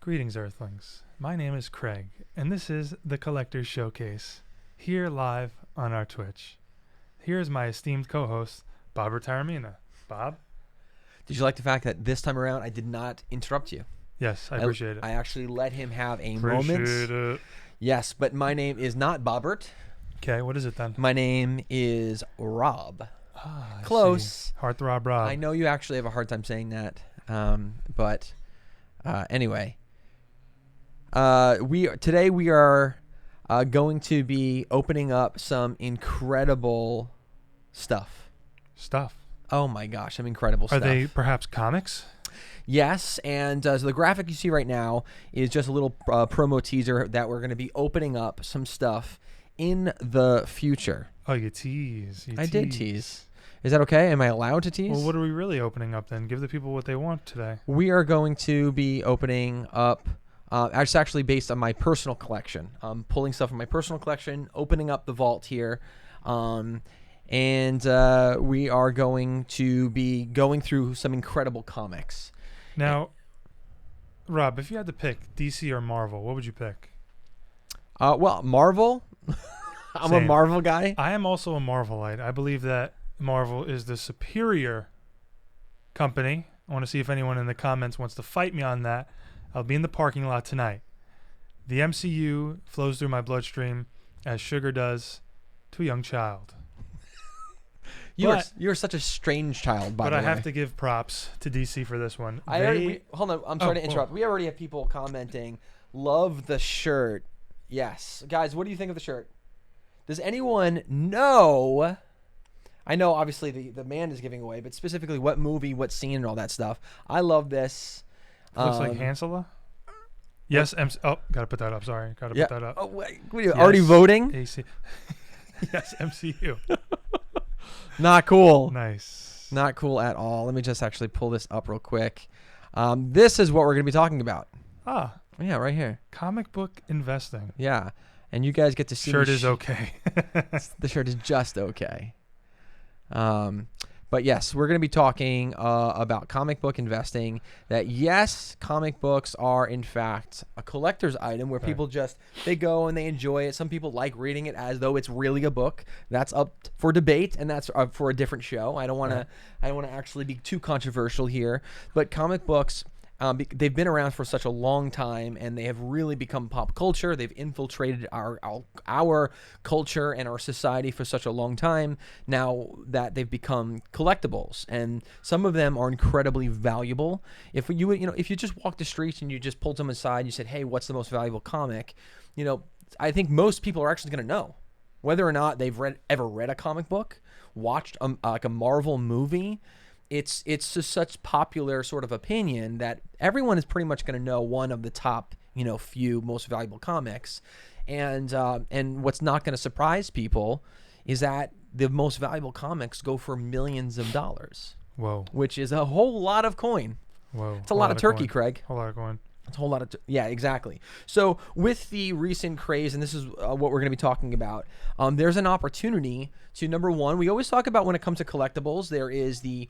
Greetings, Earthlings. My name is Craig, and this is the Collector's Showcase, here live on our Twitch. Here is my esteemed co-host, Bob Taormina. Bob? Did you like the fact that this time around I did not interrupt you? Yes, I appreciate it. I actually let him have a Appreciate moment. it. Yes, but my name is not Bobbert. Okay, what is it then? My name is Rob. I Close. see. Heartthrob Rob. I know you actually have a hard time saying that, but anyway. Today we are going to be opening up some incredible stuff. Oh my gosh, some incredible stuff. Are they perhaps comics? Yes, and so the graphic you see right now is just a little promo teaser that we're going to be opening up some stuff in the future. Oh, you tease. I did tease. Is that okay? Am I allowed to tease? Well, what are we really opening up then? Give the people what they want today. We are going to be opening up, it's actually based on my personal collection. I'm pulling stuff from my personal collection, opening up the vault here, and we are going to be going through some incredible comics. Now, Rob, if you had to pick DC or Marvel, what would you pick? Well, Marvel. I'm Same. a Marvel guy. I am also a Marvelite. I believe that Marvel is the superior company. I want to see if anyone in the comments wants to fight me on that. I'll be in the parking lot tonight. The MCU flows through my bloodstream as sugar does to a young child. You're such a strange child, by the way. But I have to give props to DC for this one. Hold on, I'm sorry to interrupt. We already have people commenting, love the shirt. Yes. Guys, what do you think of the shirt? Does anyone know? I know, obviously, the man is giving away, but specifically what movie, what scene, and all that stuff. I love this. Looks like Hansela. Yes, gotta put that up. Sorry, gotta put that up. Oh, wait, already voting? AC. Yes, MCU. Not cool. Nice. Not cool at all. Let me just actually pull this up real quick. This is what we're going to be talking about. Ah. Yeah, right here. Comic book investing. Yeah. And you guys get to see Shirt is okay. The shirt is just okay. But yes, we're going to be talking about comic book investing. That yes, comic books are in fact a collector's item where people they go and they enjoy it. Some people like reading it as though it's really a book. That's up for debate, and that's for a different show. I don't want to actually be too controversial here, but comic books. They've been around for such a long time, and they have really become pop culture. They've infiltrated our culture and our society for such a long time now that they've become collectibles, and some of them are incredibly valuable. If you just walk the streets and you just pulled them aside and you said, "Hey, what's the most valuable comic?" I think most people are actually going to know whether or not they've ever read a comic book, watched like a Marvel movie. It's just such popular sort of opinion that everyone is pretty much going to know one of the top, few most valuable comics. And what's not going to surprise people is that the most valuable comics go for millions of dollars. Whoa. Which is a whole lot of coin. Whoa. It's a lot of turkey, coin. Craig. A whole lot of coin. It's a whole lot of yeah, exactly. So with the recent craze, and this is what we're going to be talking about, there's an opportunity to, number one, we always talk about when it comes to collectibles, there is the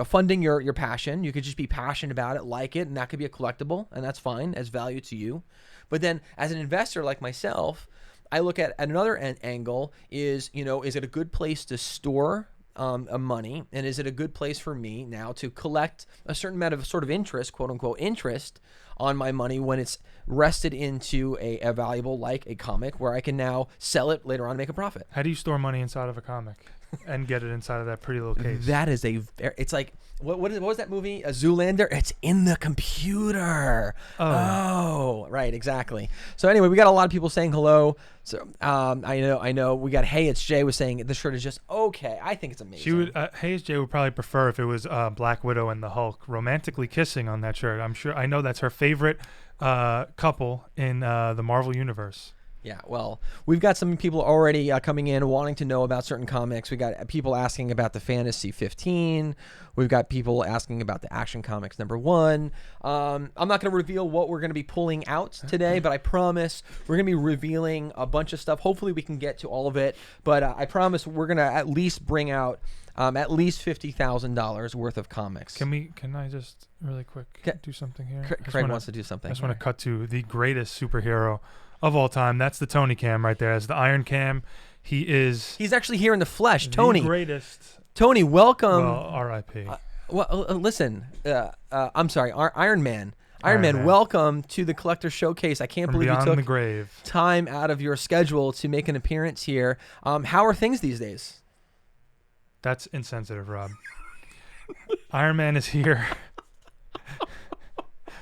funding your passion. You could just be passionate about it, like it, and that could be a collectible, and that's fine as value to you. But then as an investor like myself, I look at another angle is it a good place to store money, and is it a good place for me now to collect a certain amount of sort of interest, quote unquote interest, on my money when it's rested into a valuable like a comic where I can now sell it later on and make a profit. How do you store money inside of a comic and get it inside of that pretty little case? That is it's like what was that movie? A Zoolander? It's in the computer. Oh, right, exactly. So anyway, we got a lot of people saying hello. So I know. We got Hey, it's Jay was saying the shirt is just okay. I think it's amazing. She would Hey, it's Jay would probably prefer if it was Black Widow and the Hulk romantically kissing on that shirt. I know that's her favorite couple in the Marvel universe. Yeah, well, we've got some people already coming in wanting to know about certain comics. We got people asking about the Fantasy 15. We've got people asking about the Action Comics #1. I'm not going to reveal what we're going to be pulling out today, but I promise we're going to be revealing a bunch of stuff. Hopefully we can get to all of it, but I promise we're going to at least bring out At least $50,000 worth of comics. Can I just really quick do something here? Craig wants to do something. I just want to cut to the greatest superhero of all time. That's the Tony Cam right there. As the Iron Cam, he's actually here in the flesh. Tony, the greatest. Tony, welcome. Well, R.I.P. Listen. I'm sorry. Iron Man. Iron Man, welcome to the Collector Showcase. I can't believe you took time out of your schedule to make an appearance here. How are things these days? That's insensitive, Rob. Iron Man is here.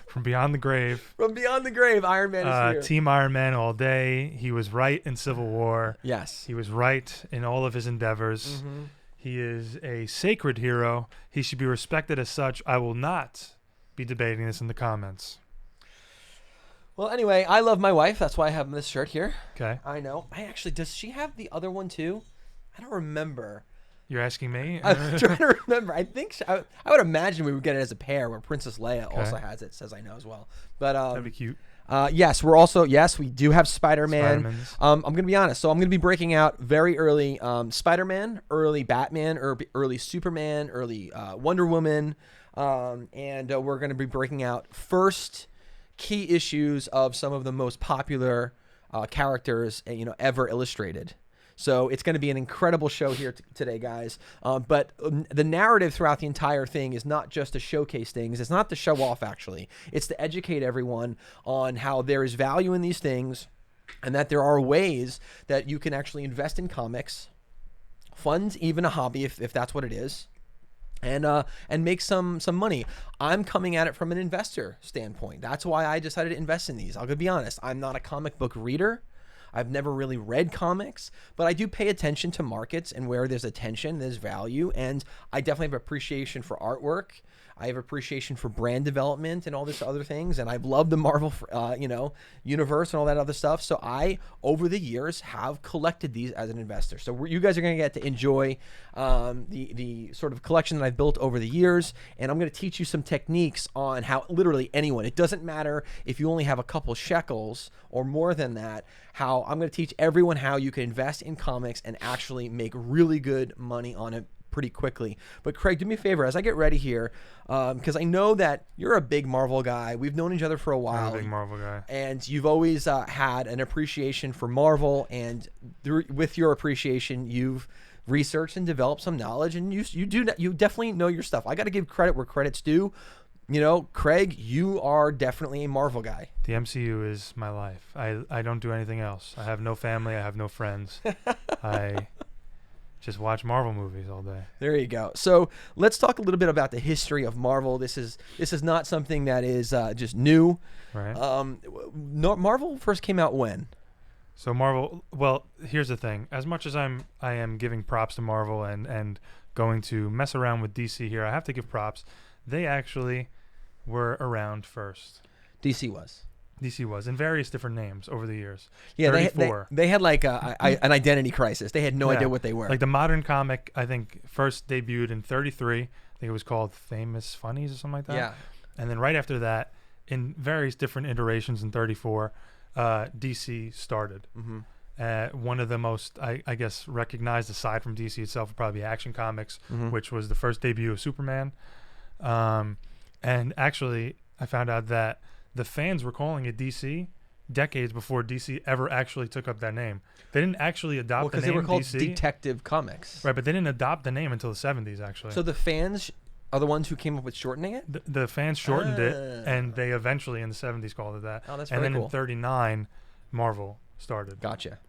From beyond the grave. From beyond the grave, Iron Man is here. Team Iron Man all day. He was right in Civil War. Yes. He was right in all of his endeavors. Mm-hmm. He is a sacred hero. He should be respected as such. I will not be debating this in the comments. Well, anyway, I love my wife. That's why I have this shirt here. Okay. I know. Does she have the other one too? I don't remember. You're asking me? I'm trying to remember. I think I would imagine we would get it as a pair where Princess Leia also has it, says I know as well. But that'd be cute. Yes, we do have Spider-Man. I'm going to be honest. So I'm going to be breaking out very early Spider-Man, early Batman, early Superman, early Wonder Woman. And we're going to be breaking out first key issues of some of the most popular characters ever illustrated. So it's going to be an incredible show here today, guys. But the narrative throughout the entire thing is not just to showcase things. It's not to show off, actually. It's to educate everyone on how there is value in these things and that there are ways that you can actually invest in comics, fund even a hobby if that's what it is, and make some money. I'm coming at it from an investor standpoint. That's why I decided to invest in these. I'll be honest. I'm not a comic book reader. I've never really read comics, but I do pay attention to markets, and where there's attention, there's value. And I definitely have appreciation for artwork. I have appreciation for brand development and all this other things. And I've loved the Marvel, universe and all that other stuff. So I, over the years, have collected these as an investor. So you guys are going to get to enjoy the sort of collection that I've built over the years. And I'm going to teach you some techniques on how literally anyone, it doesn't matter if you only have a couple shekels or more than that, how I'm going to teach everyone how you can invest in comics and actually make really good money on it pretty quickly. But Craig, do me a favor as I get ready here, because I know that you're a big Marvel guy. We've known each other for a while. I'm a big Marvel guy. And you've always had an appreciation for Marvel, and with your appreciation, you've researched and developed some knowledge, and you definitely know your stuff. I got to give credit where credit's due. Craig, you are definitely a Marvel guy. The MCU is my life. I don't do anything else. I have no family. I have no friends. I just watch Marvel movies all day. There you go. So let's talk a little bit about the history of Marvel. This is not something that is just new. Right. Marvel first came out when? So Marvel. Well, here's the thing. As much as I am giving props to Marvel and going to mess around with DC here, I have to give props. They actually were around first. DC was in various different names over the years. Yeah, they had like an identity crisis. They had no idea what they were. Like the modern comic, I think first debuted in 33. I think it was called Famous Funnies or something like that. Yeah. And then right after that, in various different iterations in 34, DC started. Mm-hmm. One of the most, I guess, recognized aside from DC itself would probably be Action Comics, mm-hmm. which was the first debut of Superman. And actually, I found out that the fans were calling it DC decades before DC ever actually took up that name. They didn't actually adopt the name DC. Because they were called Detective Comics. Right, but they didn't adopt the name until the 70s, actually. So the fans are the ones who came up with shortening it? The fans shortened it, and they eventually in the 70s called it that. Oh, that's very cool. And then in 39, Marvel started. Gotcha.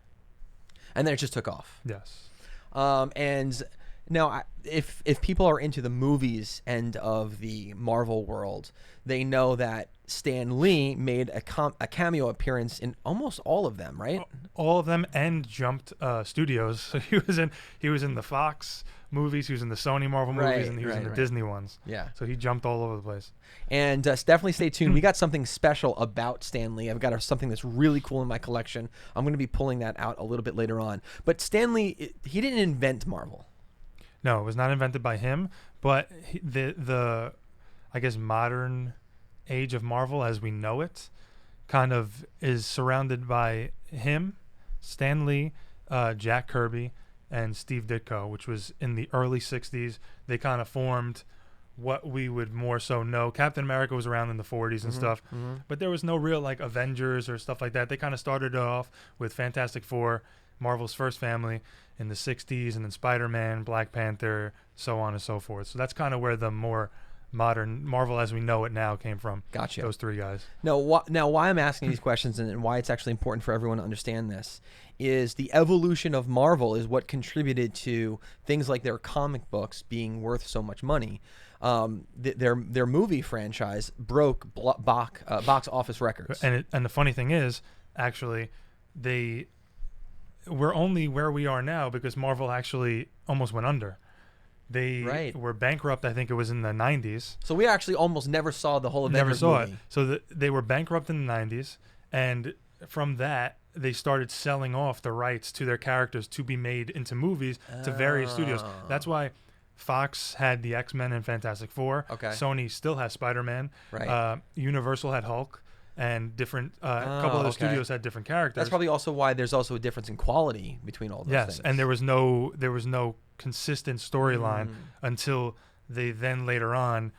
And then it just took off. Yes. And now, if people are into the movies end of the Marvel world, they know that Stan Lee made a cameo appearance in almost all of them, right? All of them, and jumped studios. So he was in the Fox movies, he was in the Sony Marvel movies, and he was in the Disney ones. Yeah. So he jumped all over the place. And definitely stay tuned. We got something special about Stan Lee. I've got something that's really cool in my collection. I'm going to be pulling that out a little bit later on. But Stan Lee, he didn't invent Marvel. No, it was not invented by him, but the I guess modern age of Marvel as we know it kind of is surrounded by him, Stan Lee, Jack Kirby, and Steve Ditko, which was in the early 60s. They kind of formed what we would more so know. Captain America was around in the 40s and stuff, but there was no real like Avengers or stuff like that. They kind of started off with Fantastic Four, Marvel's first family, in the 60s, and then Spider-Man, Black Panther, so on and so forth. So that's kind of where the more modern Marvel as we know it now came from. Gotcha. Those three guys. Now, why I'm asking these questions and why it's actually important for everyone to understand this is the evolution of Marvel is what contributed to things like their comic books being worth so much money. Their movie franchise broke box office records. And the funny thing is, actually, we're only where we are now because Marvel actually almost went under. They were bankrupt. I think it was in the 90s. So we actually almost never saw the whole Avengers movie. It. So they were bankrupt in the 90s, and from that they started selling off the rights to their characters to be made into movies to various studios. That's why Fox had the X-Men and Fantastic Four. Okay. Sony still has Spider-Man. Right. Universal had Hulk, and different couple of the studios had different characters. That's probably also why there's also a difference in quality between all those things. Yes, and there was no consistent storyline until they then later on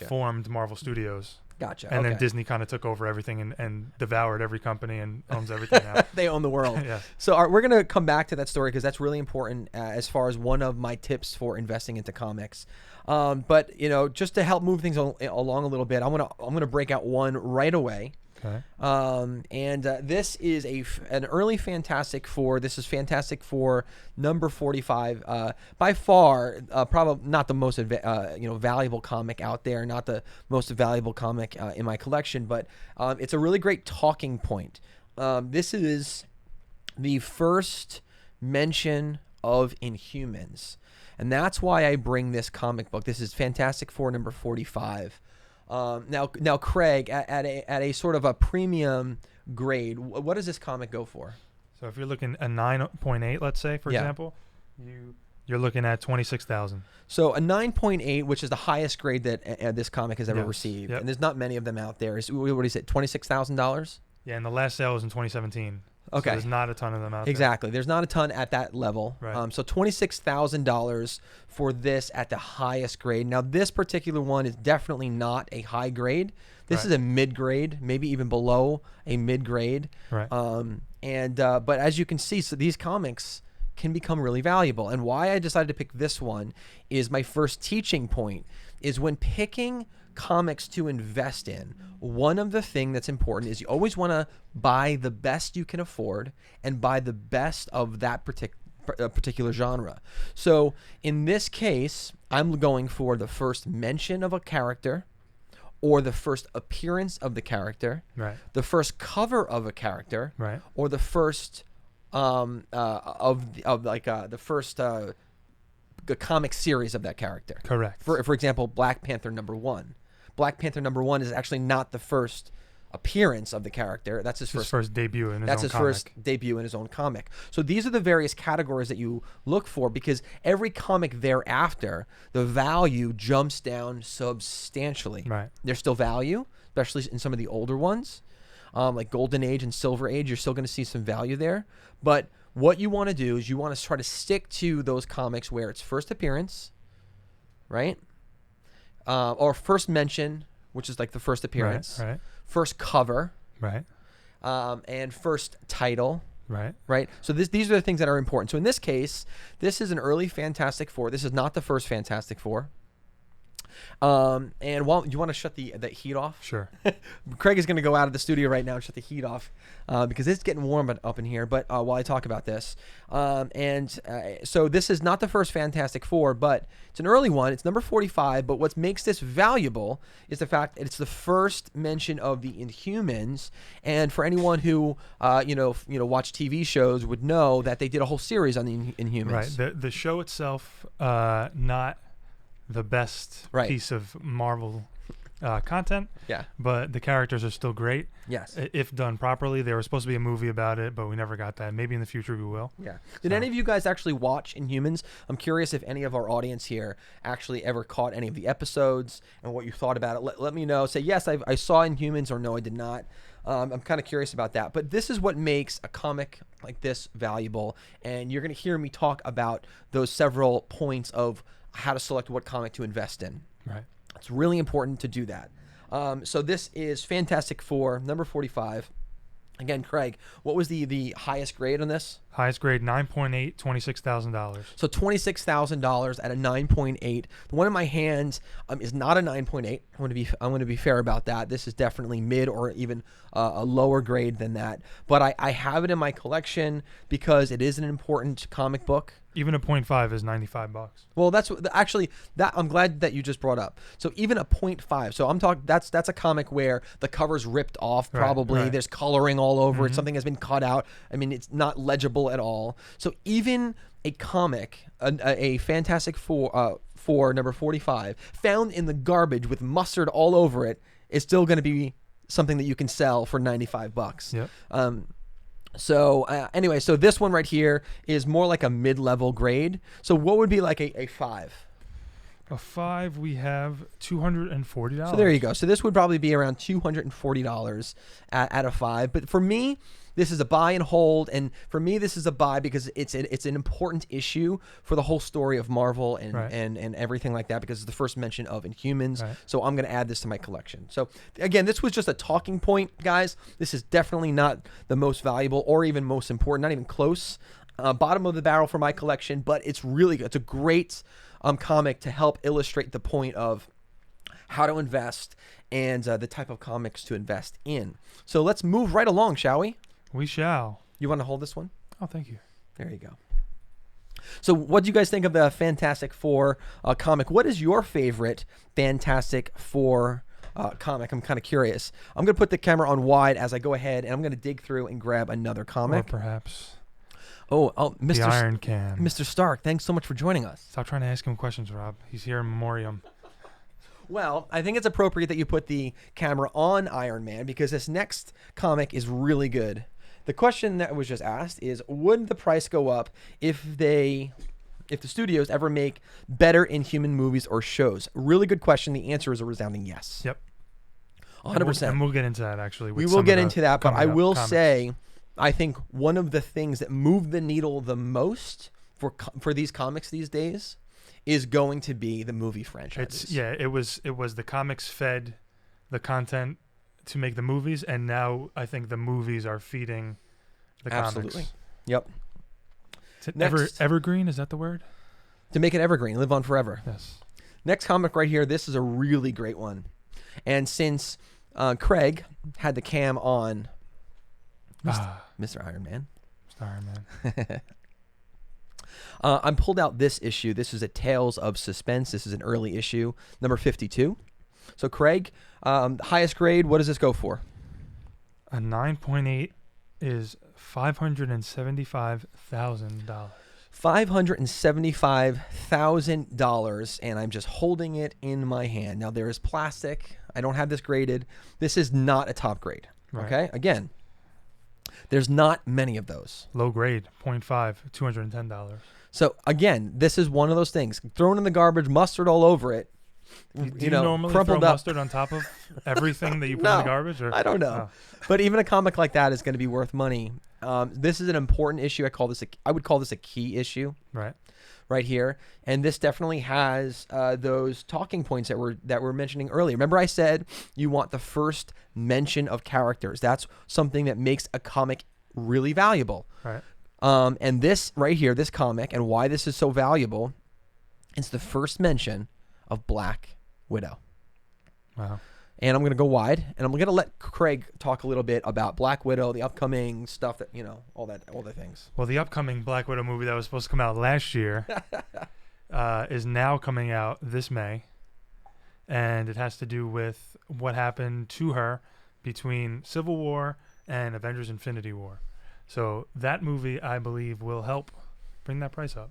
formed Marvel Studios. Gotcha. And then Disney kind of took over everything and devoured every company and owns everything now. They own the world. Yes. So we're going to come back to that story because that's really important as far as one of my tips for investing into comics. But just to help move things along a little bit, I'm gonna break out one right away. Okay. This is an early Fantastic Four. This is Fantastic Four number 45. By far, probably not the most valuable comic out there, not the most valuable comic in my collection, but it's a really great talking point. This is the first mention of Inhumans, and that's why I bring this comic book. This is Fantastic Four number 45. Now, Craig, at a sort of a premium grade, what does this comic go for? So if you're looking at 9.8, let's say, for example, you're looking at $26,000. So a 9.8, which is the highest grade that this comic has ever received, and there's not many of them out there. What is it, $26,000? Yeah, and the last sale was in 2017. Okay. So there's not a ton of them out there. Exactly. There's not a ton at that level. Right. So $26,000 for this at the highest grade. Now, this particular one is definitely not a high grade. This is a mid-grade, maybe even below a mid-grade. Right. But as you can see, so these comics can become really valuable. And why I decided to pick this one is my first teaching point is when picking comics to invest in, one of the things that's important is you always want to buy the best you can afford and buy the best of that particular genre. So in this case, I'm going for the first mention of a character or the first appearance of the character, the first cover of a character, or the first the first comic series of that character. Correct. For example, Black Panther number 1. Black Panther number 1 is actually not the first appearance of the character. That's his first debut in his own comic. That's his first debut in his own comic. So these are the various categories that you look for because every comic thereafter, the value jumps down substantially. Right. There's still value, especially in some of the older ones, like Golden Age and Silver Age. You're still going to see some value there. But what you want to do is you want to try to stick to those comics where it's first appearance, right? Or first mention, which is like the first appearance, first cover, and first title, right. So these are the things that are important. So in this case, this is an early Fantastic Four. This is not the first Fantastic Four. And while you want to shut the heat off, sure. Craig is going to go out of the studio right now and shut the heat off because it's getting warm up in here. But while I talk about this, so this is not the first Fantastic Four, but it's an early one. It's number 45. But what makes this valuable is the fact that it's the first mention of the Inhumans. And for anyone who watch TV shows would know that they did a whole series on the Inhumans. Right. The show itself, not the best piece of Marvel content. Yeah. But the characters are still great. Yes. If done properly. There was supposed to be a movie about it, but we never got that. Maybe in the future we will. Yeah. Did any of you guys actually watch Inhumans? I'm curious if any of our audience here actually ever caught any of the episodes and what you thought about it. Let me know. Say, yes, I saw Inhumans, or no, I did not. I'm kind of curious about that. But this is what makes a comic like this valuable. And you're going to hear me talk about those several points of how to select what comic to invest in. Right. It's really important to do that. So this is Fantastic Four, number 45. Again, Craig, what was the highest grade on this? Highest grade, 9.8, $26,000. So $26,000 at a 9.8. The one in my hands is not a 9.8. I'm going to be fair about that. This is definitely mid or even a lower grade than that. But I have it in my collection because it is an important comic book. Even a 0.5 is $95. Well, that's actually that I'm glad that you just brought up. So even a 0.5. So I'm talking that's a comic where the cover's ripped off probably. Right. There's coloring all over it. Something has been cut out. I mean, it's not legible at all. So even a comic, a Fantastic Four number 45, found in the garbage with mustard all over it, is still going to be something that you can sell for $95. Yep. So anyway, so this one right here is more like a mid-level grade. So what would be like a 5? A 5, we have $240. So there you go. So this would probably be around $240 at a 5. But for me, this is a buy and hold. And for me, this is a buy because it's an important issue for the whole story of Marvel and, Right. and everything like that, because it's the first mention of Inhumans. Right. So I'm going to add this to my collection. So again, this was just a talking point, guys. This is definitely not the most valuable or even most important, not even close. Bottom of the barrel for my collection, but it's really good. It's a great comic to help illustrate the point of how to invest and the type of comics to invest in. So let's move right along, shall we? We shall. You want to hold this one? Oh, thank you. There you go. So what do you guys think of the Fantastic Four comic? What is your favorite Fantastic Four comic? I'm kind of curious. I'm going to put the camera on wide as I go ahead, and I'm going to dig through and grab another Or comic. perhaps Oh, the Mr. Iron Can. Mr. Stark, thanks so much for joining us. Stop trying to ask him questions, Rob. He's here in memoriam. Well, I think it's appropriate that you put the camera on Iron Man because this next comic is really good. The question that was just asked is, would the price go up if the studios ever make better Inhuman movies or shows? Really good question. The answer is a resounding yes. Yep. 100%. And we'll get into that, actually. We will get into that, but I will say, I think one of the things that move the needle the most for these comics these days is going to be the movie franchises. It was the comics fed the content to make the movies, and now I think the movies are feeding the Absolutely. comics. Yep. Next, evergreen, is that the word? To make it evergreen, live on forever. Yes. Next comic right here, this is a really great one. And since Craig had the cam on Mr. Iron Man. Mr. Iron Man. I pulled out this issue. This is a Tales of Suspense. This is an early issue, number 52. So Craig, highest grade, what does this go for? A 9.8 is $575,000. $575,000, and I'm just holding it in my hand. Now, there is plastic. I don't have this graded. This is not a top grade. Right. Okay? Again, there's not many of those. Low grade, 0.5, $210. So, again, this is one of those things. Thrown in the garbage, mustard all over it. Do you normally throw mustard on top of everything that you put in the garbage? Or? I don't know. But even a comic like that is going to be worth money. This is an important issue. I would call this a key issue. Right here. And this definitely has those talking points that we're mentioning earlier. Remember I said you want the first mention of characters. That's something that makes a comic really valuable. Right. And this right here, this comic, and why this is so valuable, is the first mention of Black Widow. Wow. And I'm going to go wide, and I'm going to let Craig talk a little bit about Black Widow, the upcoming stuff that, all the things. Well, the upcoming Black Widow movie that was supposed to come out last year is now coming out this May. And it has to do with what happened to her between Civil War and Avengers Infinity War. So that movie, I believe, will help bring that price up.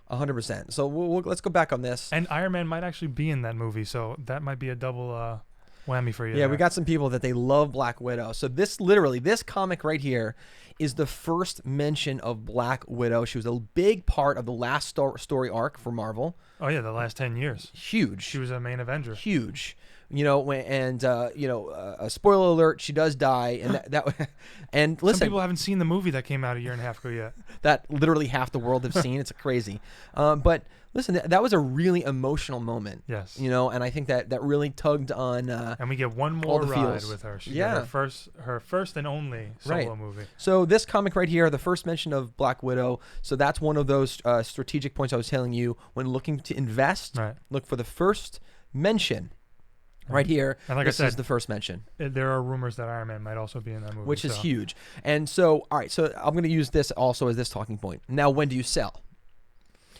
100%. So let's go back on this. And Iron Man might actually be in that movie, so that might be a double whammy for you. Yeah, we got some people that they love Black Widow. So this comic right here is the first mention of Black Widow. She was a big part of the last story arc for Marvel. Oh, yeah, the last 10 years. Huge. She was a main Avenger. Huge. A spoiler alert, she does die, and and listen, Some people haven't seen the movie that came out a year and a half ago yet. that literally half the world have seen. It's crazy. But listen, that was a really emotional moment. Yes. And I think that really tugged on. And we get one more ride with her. She got her first and only solo movie. So this comic right here, the first mention of Black Widow. So that's one of those strategic points I was telling you when looking to invest. Right. Look for the first mention. Right here, and like this I said, is the first mention. There are rumors that Iron Man might also be in that movie. Which is huge. And so, all right, so I'm going to use this also as this talking point. Now, when do you sell?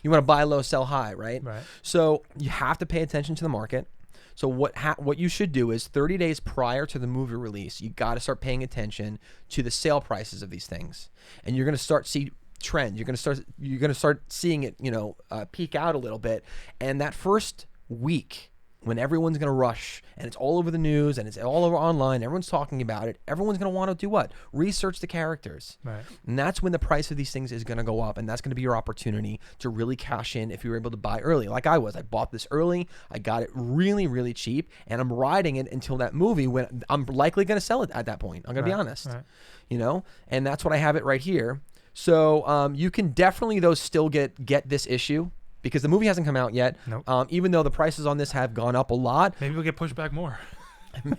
You want to buy low, sell high, right? Right. So you have to pay attention to the market. So what you should do is 30 days prior to the movie release, you got to start paying attention to the sale prices of these things. And you're going to start see trends. You're going to start seeing it, peak out a little bit. And that first week, when everyone's going to rush and it's all over the news and it's all over online, everyone's talking about it, everyone's going to want to do what? Research the characters. Right. And that's when the price of these things is going to go up, and that's going to be your opportunity to really cash in if you were able to buy early. Like I was. I bought this early. I got it really, really cheap, and I'm riding it until that movie when I'm likely going to sell it at that point. I'm going to be honest. Right. And that's what I have it right here. So you can definitely, though, still get this issue, because the movie hasn't come out yet. Nope. Even though the prices on this have gone up a lot. Maybe we'll get pushed back more.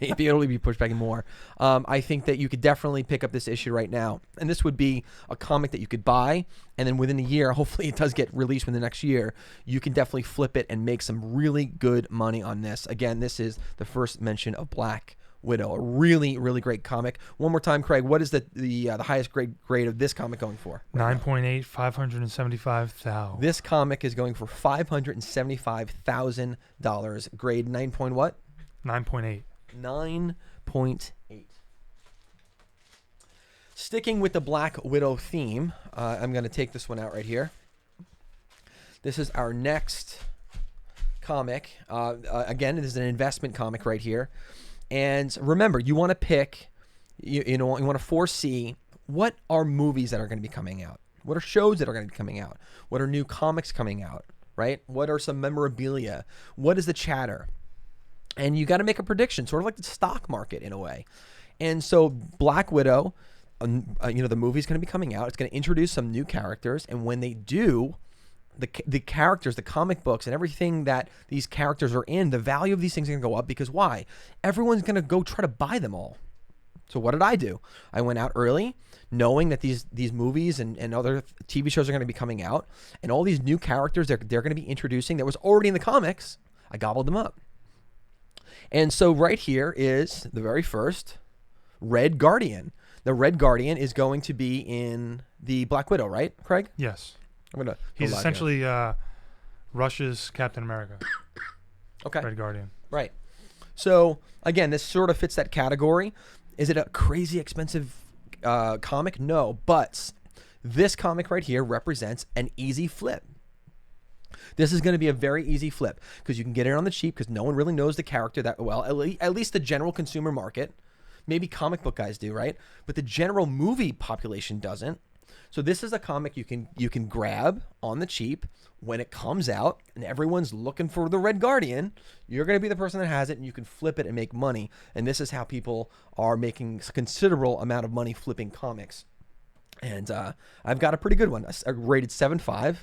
Maybe it'll be pushed back more. I think that you could definitely pick up this issue right now. And this would be a comic that you could buy, and then within a year, hopefully it does get released within the next year, you can definitely flip it and make some really good money on this. Again, this is the first mention of Black Widow, a really, really great comic. One more time, Craig, what is the highest grade of this comic going for? 9.8, 575,000. This comic is going for $575,000. Grade 9 point what? 9.8. 9.8. Sticking with the Black Widow theme, I'm going to take this one out right here. This is our next comic. Again, this is an investment comic right here. And remember, you want to pick, you want to foresee what are movies that are going to be coming out. What are shows that are going to be coming out? What are new comics coming out, right? What are some memorabilia? What is the chatter? And you got to make a prediction, sort of like the stock market in a way. And so Black Widow, the movie's going to be coming out. It's going to introduce some new characters. And when they do, the characters, the comic books, and everything that these characters are in, the value of these things are going to go up, because why? Everyone's going to go try to buy them all. So what did I do? I went out early, knowing that these movies and other TV shows are going to be coming out, and all these new characters they're going to be introducing that was already in the comics. I gobbled them up. And so right here is the very first Red Guardian. The Red Guardian is going to be in the Black Widow, right, Craig? Yes. He's essentially Russia's Captain America. Okay. Red Guardian. Right. So again, this sort of fits that category. Is it a crazy expensive comic? No, but this comic right here represents an easy flip. This is going to be a very easy flip because you can get it on the cheap because no one really knows the character that well. At least the general consumer market. Maybe comic book guys do, right? But the general movie population doesn't. So this is a comic you can grab on the cheap when it comes out and everyone's looking for the Red Guardian. You're going to be the person that has it and you can flip it and make money. And this is how people are making a considerable amount of money flipping comics. And I've got a pretty good one. I rated 7.5.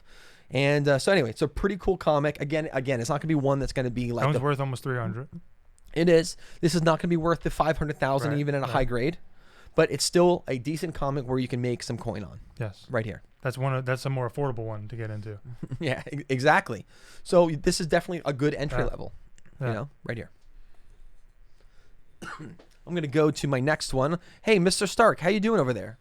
And so anyway, it's a pretty cool comic. Again, it's not going to be one that's going to be like... That one's worth almost 300. It is. This is not going to be worth the 500,000 even in a high grade. But it's still a decent comic where you can make some coin on. Yes. Right here. That's a more affordable one to get into. Yeah, exactly. So this is definitely a good entry level. Yeah. Right here. I'm going to go to my next one. Hey, Mr. Stark, how you doing over there?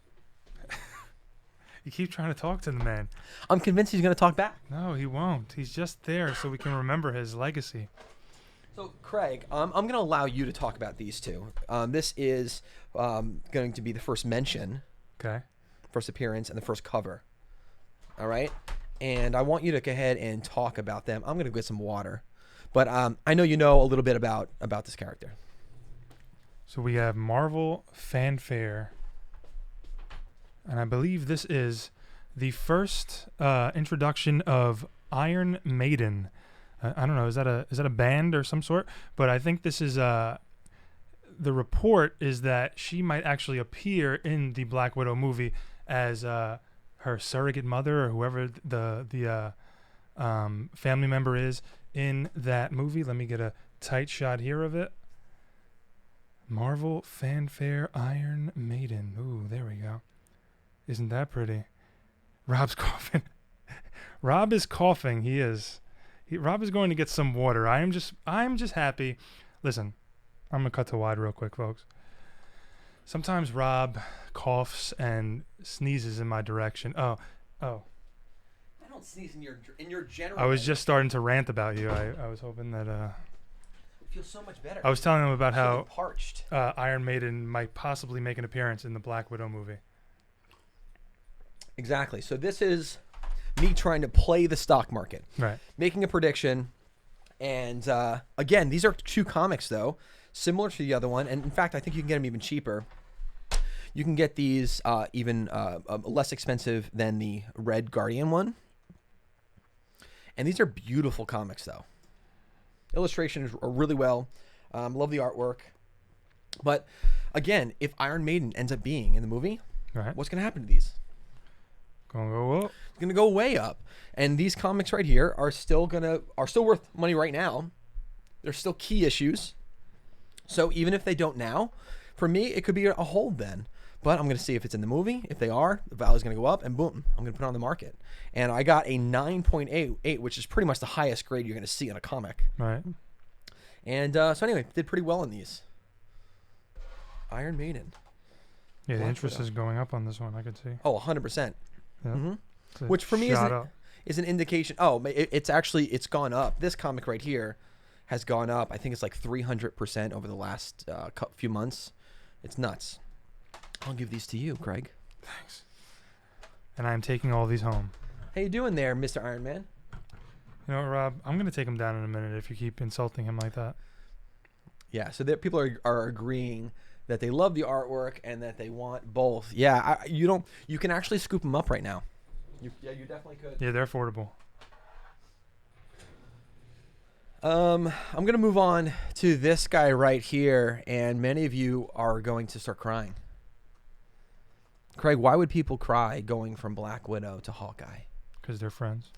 You keep trying to talk to the man. I'm convinced he's going to talk back. No, he won't. He's just there so we can remember his legacy. So, Craig, I'm going to allow you to talk about these two. This is going to be the first mention, okay, first appearance, and the first cover. All right? And I want you to go ahead and talk about them. I'm going to get some water. But I know you know a little bit about this character. So we have Marvel Fanfare. And I believe this is the first introduction of Iron Maiden, I don't know. Is that a band or some sort? But I think this is the report is that she might actually appear in the Black Widow movie as her surrogate mother or whoever the family member is in that movie. Let me get a tight shot here of it. Marvel Fanfare Iron Maiden. Ooh, there we go. Isn't that pretty? Rob's coughing. Rob is coughing. He is. Rob is going to get some water. I am just happy. Listen, I'm gonna cut to wide real quick, folks. Sometimes Rob coughs and sneezes in my direction. Oh. I don't sneeze in your general. I was just starting to rant about you. I was hoping that. It feels so much better. I was telling him about how parched. Iron Maiden might possibly make an appearance in the Black Widow movie. Exactly. So this is me trying to play the stock market, right? Making a prediction, and again, these are 2 comics though, similar to the other one, and in fact, I think you can get them even cheaper. You can get these even less expensive than the Red Guardian one, and these are beautiful comics though. Illustrations are really well. Love the artwork, but again, if Iron Maiden ends up being in the movie, right, what's going to happen to these? Gonna go up. It's gonna go way up, and these comics right here are still worth money right now. They're still key issues, so even if they don't now, for me it could be a hold then. But I'm gonna see if it's in the movie. If they are, the value's gonna go up, and boom, I'm gonna put it on the market. And I got a 9.88, which is pretty much the highest grade you're gonna see in a comic. Right. And so anyway, did pretty well in these. Iron Maiden. Yeah, the interest is going up on this one. I could see. Oh, 100%. Yeah. Mm-hmm. Which for me is an indication. Oh, it's gone up. This comic right here has gone up. I think it's like 300% over the last few months. It's nuts. I'll give these to you, Craig. Thanks. And I am taking all these home. How you doing there, Mr. Iron Man? You know what, Rob? I'm going to take him down in a minute if you keep insulting him like that. Yeah, so people are agreeing that they love the artwork and that they want both. Yeah, you can actually scoop them up right now. You definitely could. Yeah, they're affordable. I'm going to move on to this guy right here, and many of you are going to start crying. Craig, why would people cry going from Black Widow to Hawkeye? Because they're friends.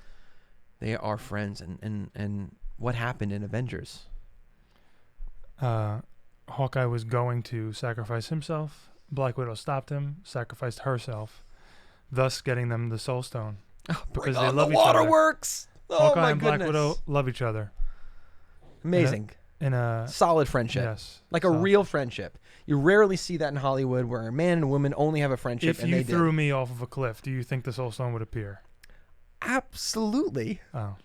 They are friends, and what happened in Avengers? Hawkeye was going to sacrifice himself. Black Widow stopped him, sacrificed herself, thus getting them the Soul Stone. Because they love each other. Waterworks! Oh, Hawkeye my and goodness. Black Widow love each other. Amazing. In a solid friendship. Yes. Like a real friendship. You rarely see that in Hollywood where a man and a woman only have a friendship. If you threw me off of a cliff, do you think the Soul Stone would appear? Absolutely. Oh.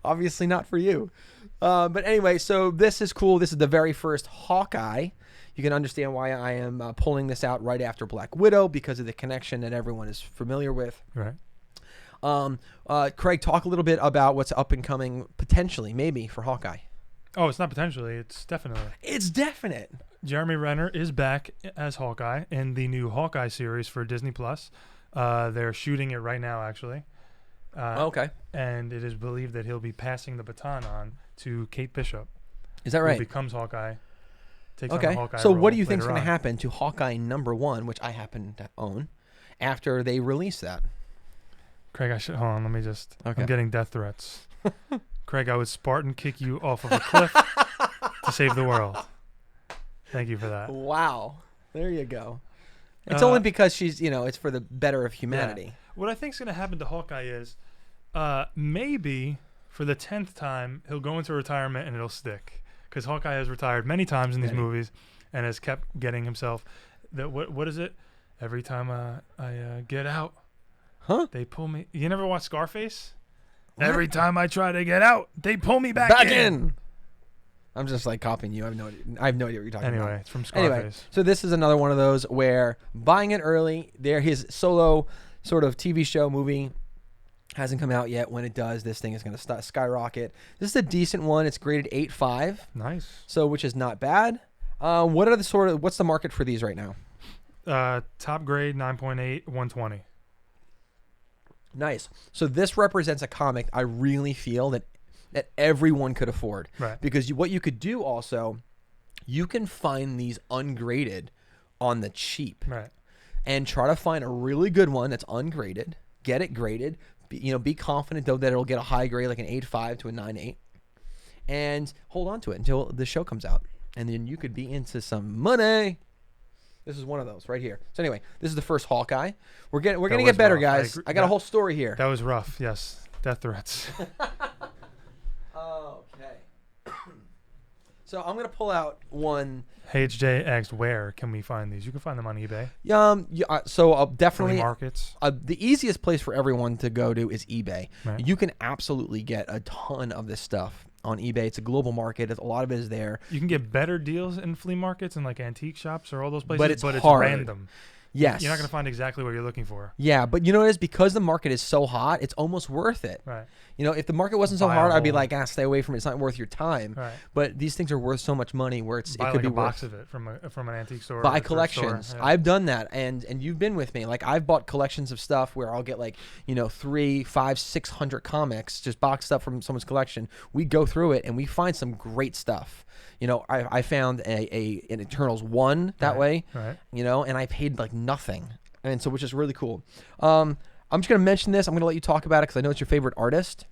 Obviously not for you. But anyway, so this is cool. This is the very first Hawkeye. You can understand why I am pulling this out right after Black Widow because of the connection that everyone is familiar with. Right. Craig, talk a little bit about what's up and coming potentially, maybe, for Hawkeye. Oh, it's not potentially. It's definitely. It's definite. Jeremy Renner is back as Hawkeye in the new Hawkeye series for Disney+. They're shooting it right now, actually. Okay. And it is believed that he'll be passing the baton on to Kate Bishop. Is that right? Who becomes Hawkeye. Takes okay. on the Hawkeye so role what do you think is later going to on. happen to Hawkeye #1, which I happen to own, after they release that? Craig, hold on. Let me just. Okay. I'm getting death threats. Craig, I would Spartan kick you off of a cliff to save the world. Thank you for that. Wow. There you go. It's only because she's, it's for the better of humanity. Yeah. What I think is going to happen to Hawkeye is maybe for the 10th time, he'll go into retirement and it'll stick. Because Hawkeye has retired many times in these movies and has kept getting himself. What is it? Every time I get out, they pull me. You never watched Scarface? What? Every time I try to get out, they pull me back in. I'm just like copying you. I have no idea what you're talking about. Anyway, it's from Scarface. Anyway, so this is another one of those where buying it early, his solo sort of TV show movie hasn't come out yet. When it does, this thing is going to skyrocket. This is a decent one. It's graded 8.5. Nice. So, which is not bad. What's the market for these right now? Top grade 9.8, 120. Nice. So this represents a comic I really feel that everyone could afford. Right. Because what you could do also, you can find these ungraded on the cheap. Right. And try to find a really good one that's ungraded. Get it graded. Be confident though that it'll get a high grade like an 8.5 to a 9.8. And hold on to it until the show comes out. And then you could be into some money. This is one of those right here. So anyway, this is the first Hawkeye. We're gonna get better, guys. I got a whole story here. That was rough. Yes, death threats. Okay. So I'm gonna pull out one. HJ asked, where can we find these? You can find them on eBay. So I'll definitely Flea markets. The easiest place for everyone to go to is eBay. Right. You can absolutely get a ton of this stuff on eBay. It's a global market. A lot of it is there. You can get better deals in flea markets and like antique shops or all those places, But it's hard. hard. Random. Yes. You're not going to find exactly what you're looking for. Yeah, but you know what it is? Because the market is so hot, it's almost worth it. Right. If the market wasn't so Buy a hard, I'd be whole- like, stay away from it. It's not worth your time. Right. But these things are worth so much money where it Buy could like be a worth. box of it from an antique store. or Buy a thrift collections. store. Yeah. I've done that, and you've been with me. Like I've bought collections of stuff where I'll get 300, 500, 600 comics just boxed up from someone's collection. We go through it and we find some great stuff. I found an Eternals 1 that way. Right. And I paid like nothing, and so which is really cool. I'm just gonna mention this. I'm gonna let you talk about it because I know it's your favorite artist.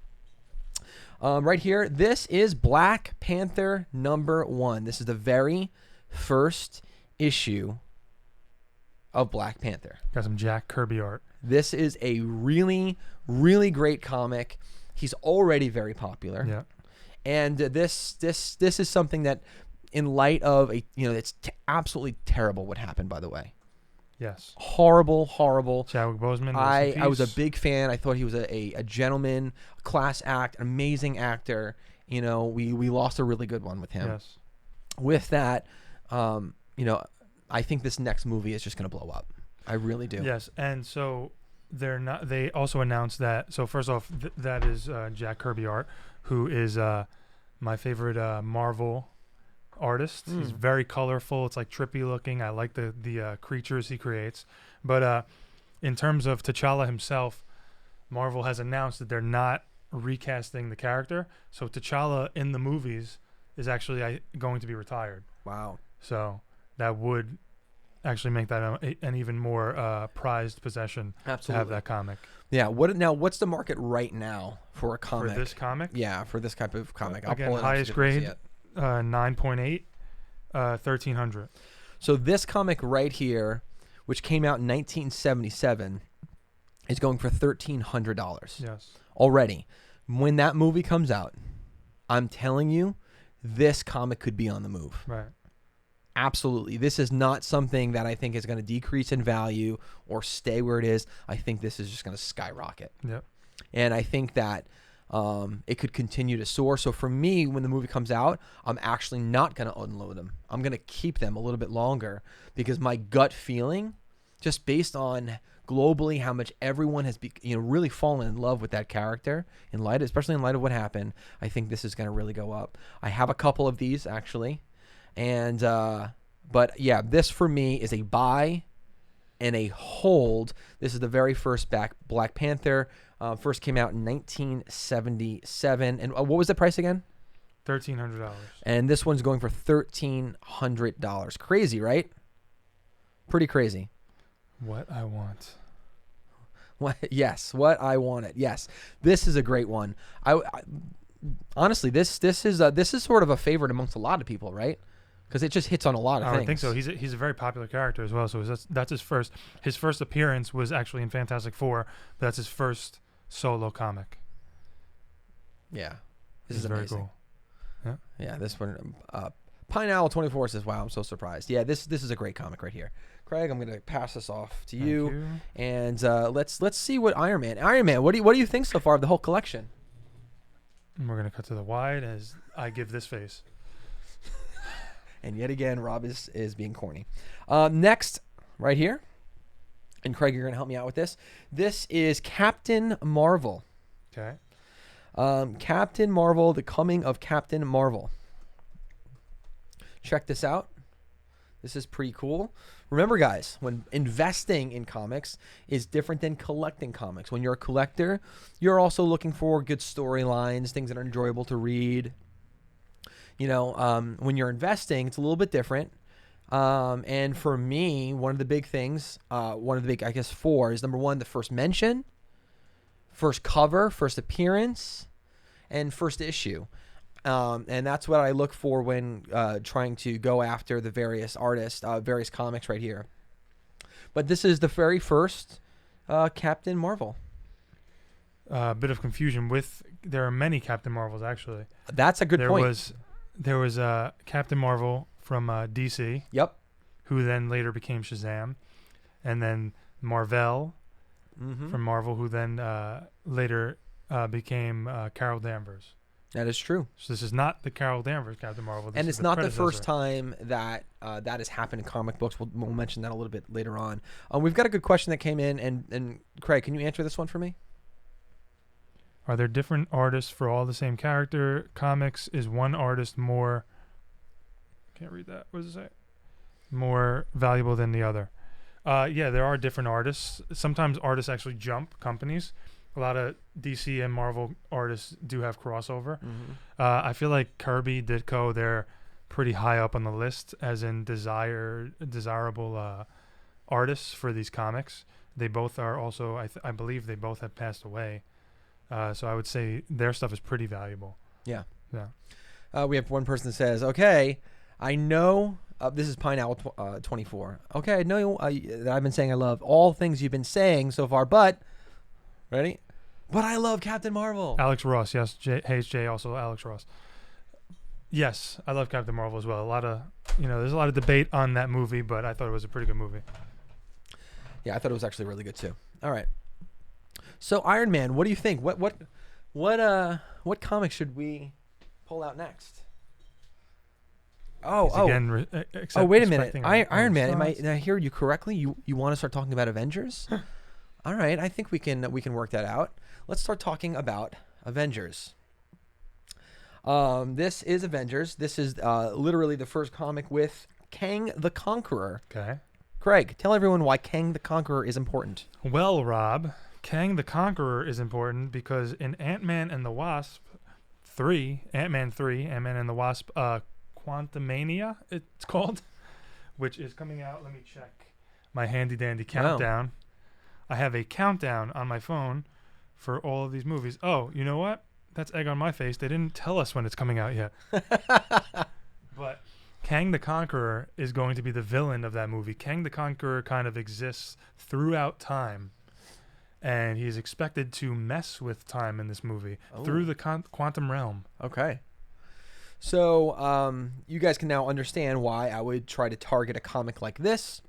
Right here, this is Black Panther #1. This is the very first issue of Black Panther. Got some Jack Kirby art. This is a really, really great comic. He's already very popular. Yeah. And this is something that, in light of it's absolutely terrible what happened. By the way, Yes. horrible. Chadwick Boseman. I was a big fan. I thought he was a gentleman, a class act, an amazing actor. We lost a really good one with him. Yes. With that, I think this next movie is just going to blow up. I really do. Yes, and so they also announced that. So first off, that is Jack Kirby art, who is my favorite Marvel artist. He's very colorful. It's like trippy looking. I like the creatures he creates. But in terms of T'Challa himself, Marvel has announced that they're not recasting the character. So T'Challa in the movies is actually going to be retired. Wow. So that would actually make that an even more prized possession. Absolutely. To have that comic. Yeah. What's the market right now for a comic? For this comic? Yeah, for this type of comic. I'll Again, pull it up highest so you can see grade, it. 9.8, 1,300. So this comic right here, which came out in 1977, is going for $1,300 Yes. already. When that movie comes out, I'm telling you, this comic could be on the move. Right. Absolutely. This is not something that I think is going to decrease in value or stay where it is. I think this is just going to skyrocket. Yep. And I think that it could continue to soar. So for me, when the movie comes out, I'm actually not going to unload them. I'm going to keep them a little bit longer because my gut feeling, just based on globally how much everyone has really fallen in love with that character, especially in light of what happened, I think this is going to really go up. I have a couple of these actually. And but yeah, this for me is a buy and a hold. This is the very first Black Panther. First came out in 1977. And what was the price again? $1,300. And this one's going for $1,300. Crazy, right? Pretty crazy. What I want. Yes, what I wanted. Yes, this is a great one. I honestly, this is sort of a favorite amongst a lot of people, right? Because it just hits on a lot of things. I think so. He's a very popular character as well. So that's his first. His first appearance was actually in Fantastic Four. But that's his first solo comic. Yeah, this It's is very amazing. cool. Yeah. Yeah, this one. Pine Owl 24 says, "Wow, I'm so surprised." Yeah, this is a great comic right here. Craig, I'm gonna pass this off to Thank you. and let's see what Iron Man. What do you think so far of the whole collection? And we're gonna cut to the wide as I give this face. And yet again, Rob is being corny. Next, right here, and Craig, you're gonna help me out with this. This is Captain Marvel. Okay. Captain Marvel, the coming of Captain Marvel. Check this out. This is pretty cool. Remember, guys, when investing in comics is different than collecting comics. When you're a collector, you're also looking for good storylines, things that are enjoyable to read. When you're investing, it's a little bit different. And for me, one of the big things, I guess, four is number one, the first mention, first cover, first appearance, and first issue. And that's what I look for when trying to go after the various artists, various comics right here. But this is the very first Captain Marvel. A bit of confusion there are many Captain Marvels actually. That's a good point. There was Captain Marvel from DC. Yep. Who then later became Shazam, and then Marvel from Marvel, who then later became Carol Danvers. That is true. So this is not the Carol Danvers Captain Marvel. And it's not the first time that that has happened in comic books. We'll mention that a little bit later on. We've got a good question that came in, and Craig, can you answer this one for me? Are there different artists for all the same character? Comics is one artist more... Can't read that. What does it say? More valuable than the other. Yeah, there are different artists. Sometimes artists actually jump companies. A lot of DC and Marvel artists do have crossover. I feel like Kirby, Ditko, they're pretty high up on the list as in desirable artists for these comics. They both are also, I believe they both have passed away. So I would say their stuff is pretty valuable. Yeah. Yeah. We have one person that says, okay, I know, this is Pineowl 24. Okay, I know that I've been saying I love all things you've been saying so far, but, ready? But I love Captain Marvel. Alex Ross, yes. Hayes J, also Alex Ross. Yes, I love Captain Marvel as well. There's a lot of debate on that movie, but I thought it was a pretty good movie. Yeah, I thought it was actually really good too. All right. So Iron Man, what do you think? What comic should we pull out next? Wait a minute. Iron Man, did I hear you correctly? You want to start talking about Avengers? All right, I think we can work that out. Let's start talking about Avengers. This is Avengers. This is literally the first comic with Kang the Conqueror. Okay. Craig, tell everyone why Kang the Conqueror is important. Well, Rob, Kang the Conqueror is important because in Ant-Man and the Wasp 3, Ant-Man and the Wasp, Quantumania, it's called, which is coming out. Let me check my handy-dandy countdown. Wow. I have a countdown on my phone for all of these movies. Oh, you know what? That's egg on my face. They didn't tell us when it's coming out yet. But Kang the Conqueror is going to be the villain of that movie. Kang the Conqueror kind of exists throughout time, and he's expected to mess with time in this movie through the quantum realm. Okay. So you guys can now understand why I would try to target a comic like this,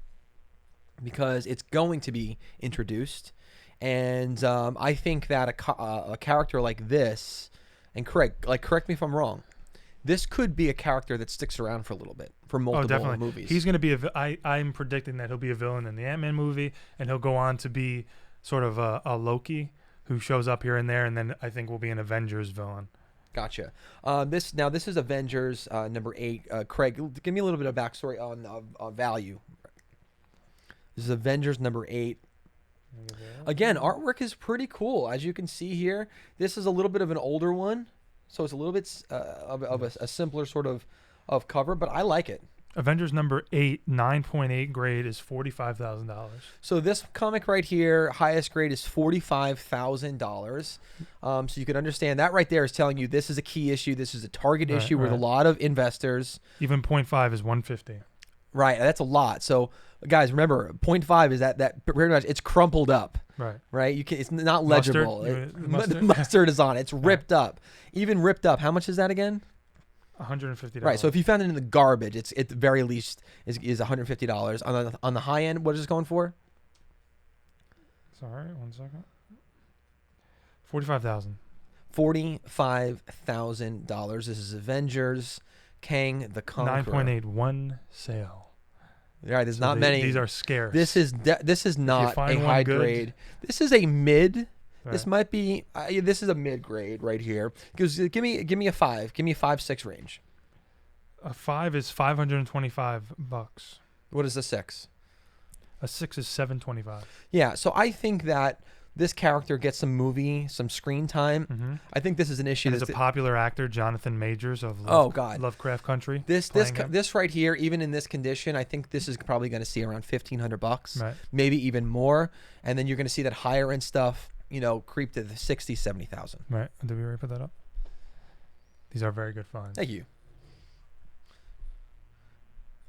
because it's going to be introduced. And I think that a character like this, and correct me if I'm wrong, this could be a character that sticks around for a little bit, for multiple movies. He's going to be I'm predicting that he'll be a villain in the Ant-Man movie, and he'll go on to be sort of a Loki who shows up here and there, and then I think will be an Avengers villain. Gotcha. This is Avengers number 8. Craig, give me a little bit of backstory on value. This is Avengers number 8. Again, artwork is pretty cool. As you can see here, this is a little bit of an older one, so it's a little bit of a simpler sort of cover, but I like it. Avengers number 8, 9.8 grade is $45,000. So this comic right here, highest grade is $45,000. So you can understand that right there is telling you this is a key issue. This is a target issue with a lot of investors. Even 0.5 is $150. Right, that's a lot. So guys, remember, 0.5 is that pretty much it's crumpled up. Right. It's not legible. Mustard? Mustard is on it. It's ripped up. Even ripped up. How much is that again? $150. Right. So if you found it in the garbage, it's at the very least is $150. On the high end, what is it going for? Sorry, 1 second. $45,000. $45,000. This is Avengers, Kang the Conqueror. 9.8, one sale. Right, there's not many. These are scarce. This is not a high grade. This is a mid. Right. This might be. This is a mid grade right here. Give me a 5. Give me a 5-6 range. A 5 is $525. What is a 6? A 6 is $7.25. Yeah, so I think that this character gets some screen time. Mm-hmm. I think this is an issue. There's a popular actor, Jonathan Majors of God, Lovecraft Country. This right here, even in this condition, I think this is probably going to see around $1,500, right. Maybe even more. And then you're going to see that higher end stuff, creep to the 60, 70,000. Right. Did we already put that up? These are very good finds. Thank you.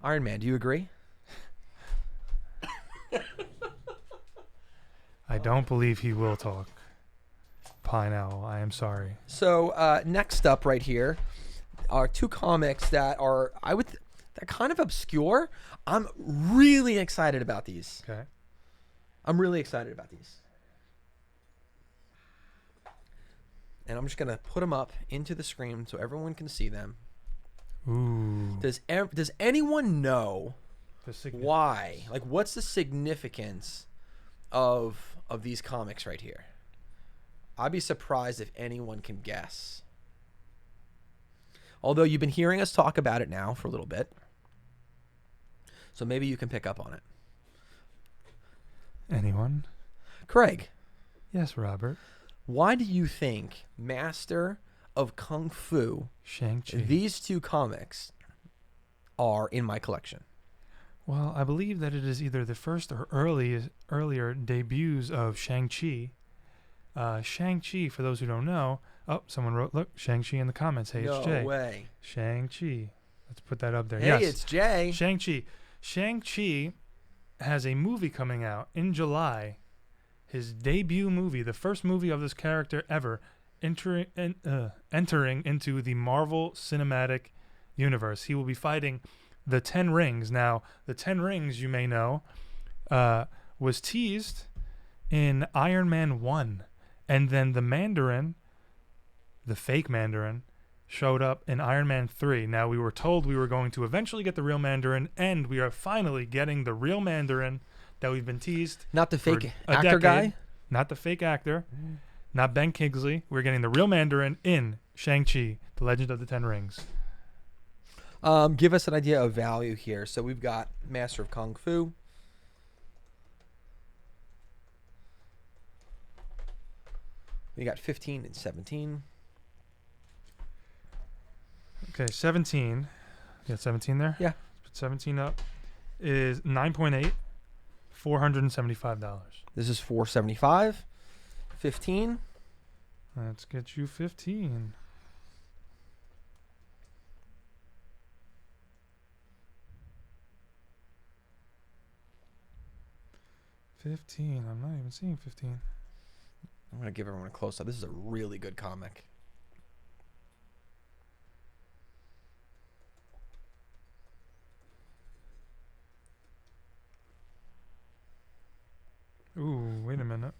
Iron Man, do you agree? I don't believe he will talk. Pine Owl, I am sorry. So next up right here are two comics that are, they're kind of obscure. I'm really excited about these. Okay. I'm really excited about these. And I'm just going to put them up into the screen so everyone can see them. Ooh. Does anyone know The why? Like, what's the significance of these comics right here? I'd be surprised if anyone can guess. Although you've been hearing us talk about it now for a little bit. So maybe you can pick up on it. Anyone? Craig. Yes, Robert. Why do you think Master of Kung Fu, Shang-Chi, these two comics, are in my collection? Well, I believe that it is either the first or earlier debuts of Shang-Chi. Shang-Chi, for those who don't know, someone wrote, look, Shang-Chi in the comments. Hey, it's Jay. No way. Shang-Chi. Let's put that up there. Hey, yes. it's Jay. Shang-Chi. Shang-Chi has a movie coming out in July. His debut movie, the first movie of this character ever, entering into the Marvel Cinematic Universe. He will be fighting the 10 Rings. Now, the 10 Rings, you may know, was teased in Iron Man 1. And then the Mandarin, the fake Mandarin, showed up in Iron Man 3. Now, we were told we were going to eventually get the real Mandarin, and we are finally getting the real Mandarin that we've been teased. Not the fake a actor decade. guy? Not the fake actor. Not Ben Kingsley. We're getting the real Mandarin in Shang-Chi, The Legend of the Ten Rings. Give us an idea of value here. So we've got Master of Kung Fu. We got 15 and 17. Okay, 17. You got 17 there? Yeah. Put 17 up. Is 9.8, $475. This is 475. 15. Let's get you 15. I'm not even seeing 15. I'm going to give everyone a close-up. This is a really good comic. Ooh, wait a minute.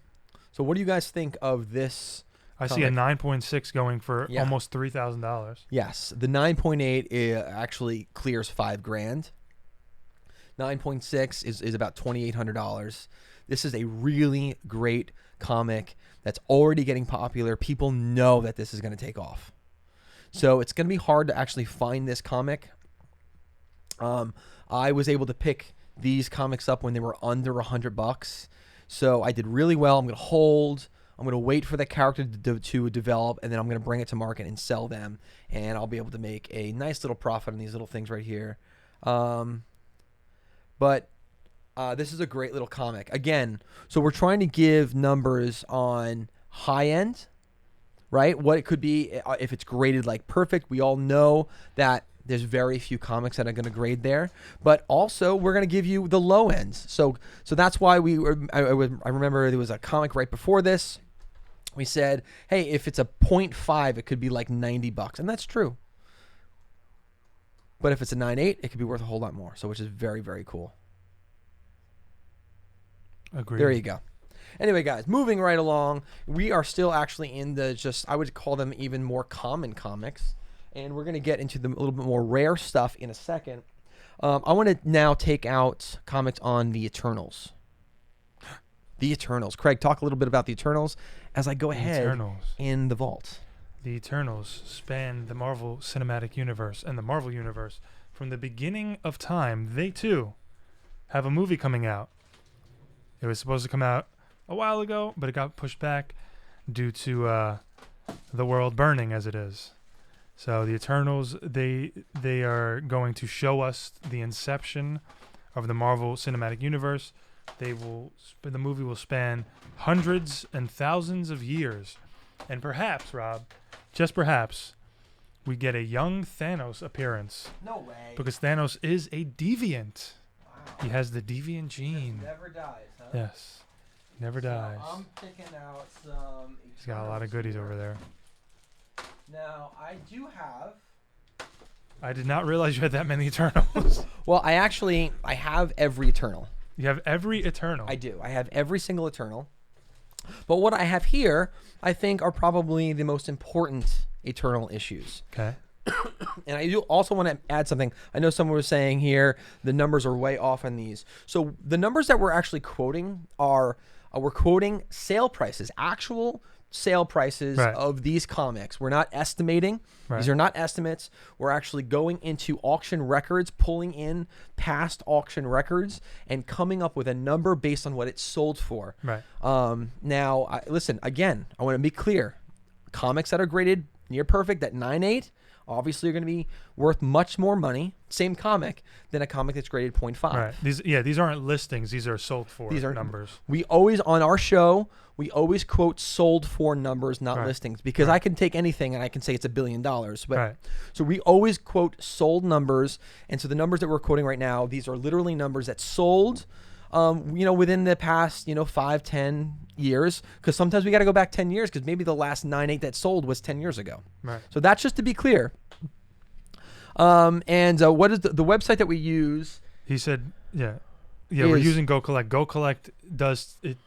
So what do you guys think of this? I see a 9.6 going for almost $3,000. Yes, the 9.8 actually clears $5,000. 9.6 is about $2,800. This is a really great comic that's already getting popular. People know that this is going to take off. So it's going to be hard to actually find this comic. I was able to pick these comics up when they were under $100. So I did really well. I'm going to hold. I'm going to wait for the character to develop, and then I'm going to bring it to market and sell them, and I'll be able to make a nice little profit on these little things right here. But this is a great little comic. Again, so we're trying to give numbers on high end, right? What it could be if it's graded like perfect. We all know that there's very few comics that are going to grade there, but also we're going to give you the low ends. So that's why I remember there was a comic right before this. We said, hey, if it's a 0.5, it could be like $90, and that's true. But if it's a 9.8, it could be worth a whole lot more. So which is very, very cool. Agreed. There you go. Anyway, guys, moving right along, we are still actually in the I would call them even more common comics. And we're going to get into a little bit more rare stuff in a second. I want to now take out comics on the Eternals. The Eternals. Craig, talk a little bit about the Eternals as I go ahead in the vault. The Eternals span the Marvel Cinematic Universe and the Marvel Universe from the beginning of time. They, too, have a movie coming out It was supposed to come out a while ago, but it got pushed back due to the world burning as it is. So the Eternals, they are going to show us the inception of the Marvel Cinematic Universe. The movie will span hundreds and thousands of years, and perhaps, Rob, just perhaps, we get a young Thanos appearance. No way. Because Thanos is a deviant. Wow. He has the deviant gene. Never dies, huh? Yes. Never dies. I'm picking out some. He's got a lot of goodies over there. Now, I do have. I did not realize you had that many Eternals. Well, I have every Eternal. You have every Eternal. I do. I have every single Eternal. But what I have here, I think, are probably the most important Eternal issues. Okay. And I do also want to add something. I know someone was saying here the numbers are way off on these. So the numbers that we're actually quoting are we're quoting sale prices, actual sale prices of these comics. We're not estimating. These are not estimates. We're actually going into auction records, pulling in past auction records, and coming up with a number based on what it's sold for. Right. Now, listen, again, I want to be clear. Comics that are graded near perfect at 9.8 obviously are going to be worth much more money, same comic, than a comic that's graded 0.5. Right. These aren't listings. These are sold for numbers. We always, on our show, we always quote sold for numbers, not listings, because I can take anything and I can say it's $1 billion. But so we always quote sold numbers. And so the numbers that we're quoting right now, these are literally numbers that sold within the past, 5, 10 years, because sometimes we got to go back 10 years because maybe the last 9.8 that sold was 10 years ago. Right. So that's just to be clear. What is the website that we use? He said, we're using Go Collect. Go Collect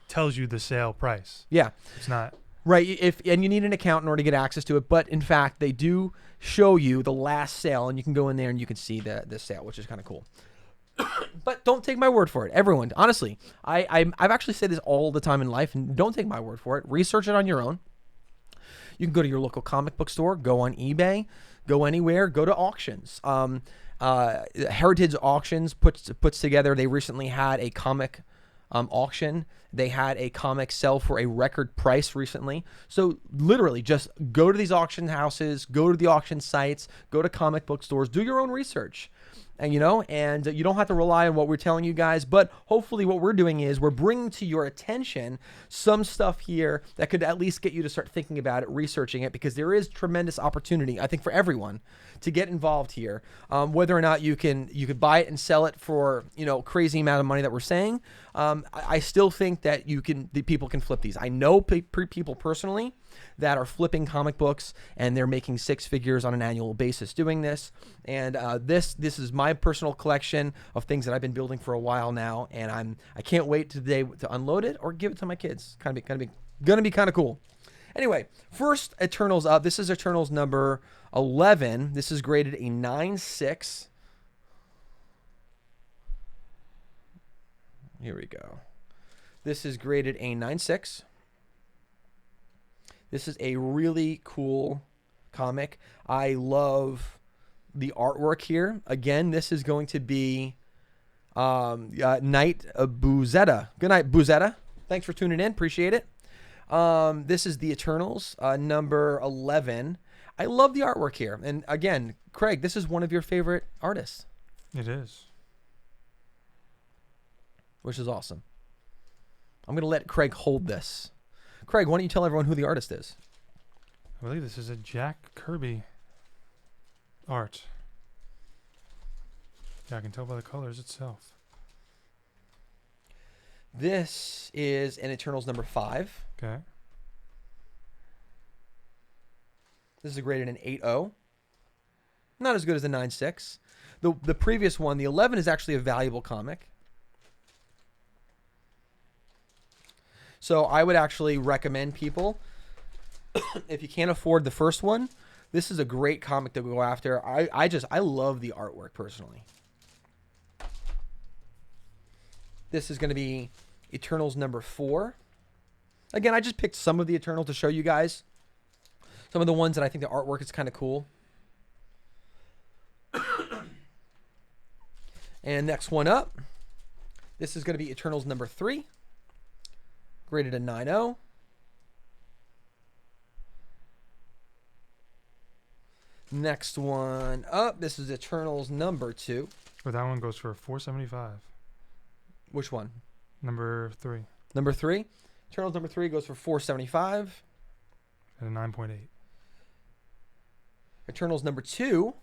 tells you the sale price. Yeah. It's not. Right. And you need an account in order to get access to it. But in fact, they do show you the last sale, and you can go in there and you can see the sale, which is kind of cool. But don't take my word for it. Everyone, honestly, I've actually said this all the time in life, and don't take my word for it. Research it on your own. You can go to your local comic book store, go on eBay, go anywhere, go to auctions. Heritage Auctions puts together. They recently had a comic auction. They had a comic sell for a record price recently. So literally, just go to these auction houses, go to the auction sites, go to comic book stores, do your own research. And you don't have to rely on what we're telling you guys, but hopefully what we're doing is we're bringing to your attention some stuff here that could at least get you to start thinking about it, researching it, because there is tremendous opportunity, I think, for everyone to get involved here. Whether or not you could buy it and sell it for, crazy amount of money that we're saying, I still think that the people can flip these. I know people personally that are flipping comic books, and they're making 6 figures on an annual basis doing this. And this is my personal collection of things that I've been building for a while now, and I can't wait today to unload it or give it to my kids. Gonna be kind of cool. Anyway, first Eternals up. This is Eternals number 11. This is graded a 9.6. Here we go. This is graded a 9.6. This is a really cool comic. I love the artwork here. Again, this is going to be Night Buzetta. Good night, Buzetta. Thanks for tuning in. Appreciate it. This is the Eternals, number 11. I love the artwork here. And again, Craig, this is one of your favorite artists. It is. Which is awesome. I'm going to let Craig hold this. Craig, why don't you tell everyone who the artist is? I believe this is a Jack Kirby art. Yeah, I can tell by the colors itself. This is an Eternals number 5. Okay. This is graded an 8.0. Not as good as the 9.6. The previous one, the 11, is actually a valuable comic. So I would actually recommend people, if you can't afford the first one, this is a great comic to go after. I love the artwork personally. This is going to be Eternals number 4. Again, I just picked some of the Eternals to show you guys. Some of the ones that I think the artwork is kind of cool. And next one up, this is going to be Eternals number 3. graded a 9.0. Next one up. This is Eternals number 2. But that one goes for 475. Which one? Number 3. Number 3. Eternals number 3 goes for 475. At a 9.8. Eternals number 2.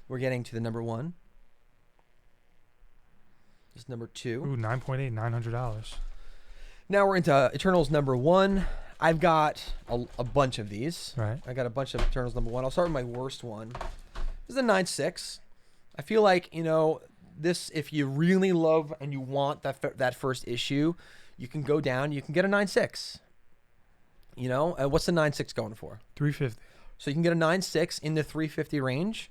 We're getting to the number 1. This is number 2. Ooh, 9.8, $900. Now we're into Eternals number 1. I've got a bunch of these. Right. I got a bunch of Eternals number 1. I'll start with my worst one. This is a 9.6. I feel like, this, if you really love and you want that first issue, you can go down. You can get a 9.6. What's the 9.6 going for? 350. So you can get a 9.6 in the 350 range.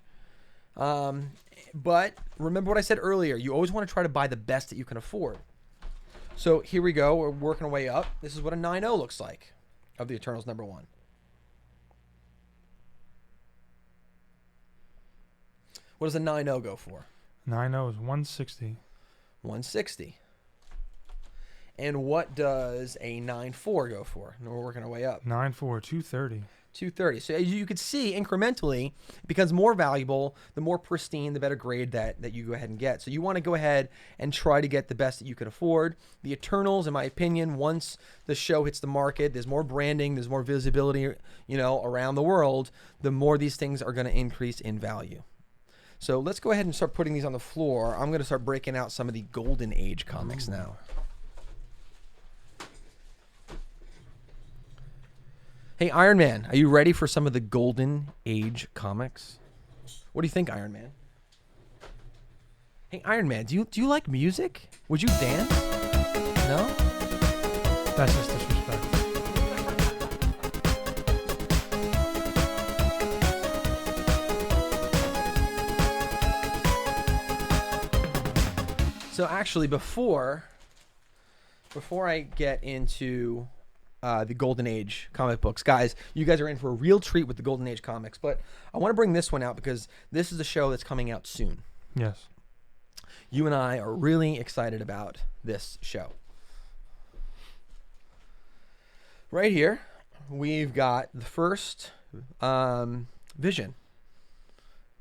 But remember what I said earlier. You always want to try to buy the best that you can afford. So here we go. We're working our way up. This is what a 9.0 looks like of the Eternals number 1. What does a 9.0 go for? 9.0 is 160. 160. And what does a 9.4 go for? And we're working our way up. 9.4, 230. 230. So as you could see, incrementally, it becomes more valuable, the more pristine, the better grade that you go ahead and get. So you want to go ahead and try to get the best that you can afford. The Eternals, in my opinion, once the show hits the market, there's more branding, there's more visibility, around the world, the more these things are going to increase in value. So let's go ahead and start putting these on the floor. I'm going to start breaking out some of the Golden Age comics now. Hey, Iron Man, are you ready for some of the Golden Age comics? What do you think, Iron Man? Hey, Iron Man, do you like music? Would you dance? No? That's just disrespect. So actually, before I get into the Golden Age comic books, guys, you guys are in for a real treat with the Golden Age comics. But I want to bring this one out because this is a show that's coming out soon. Yes. You and I are really excited about this show. Right here, we've got the first Vision.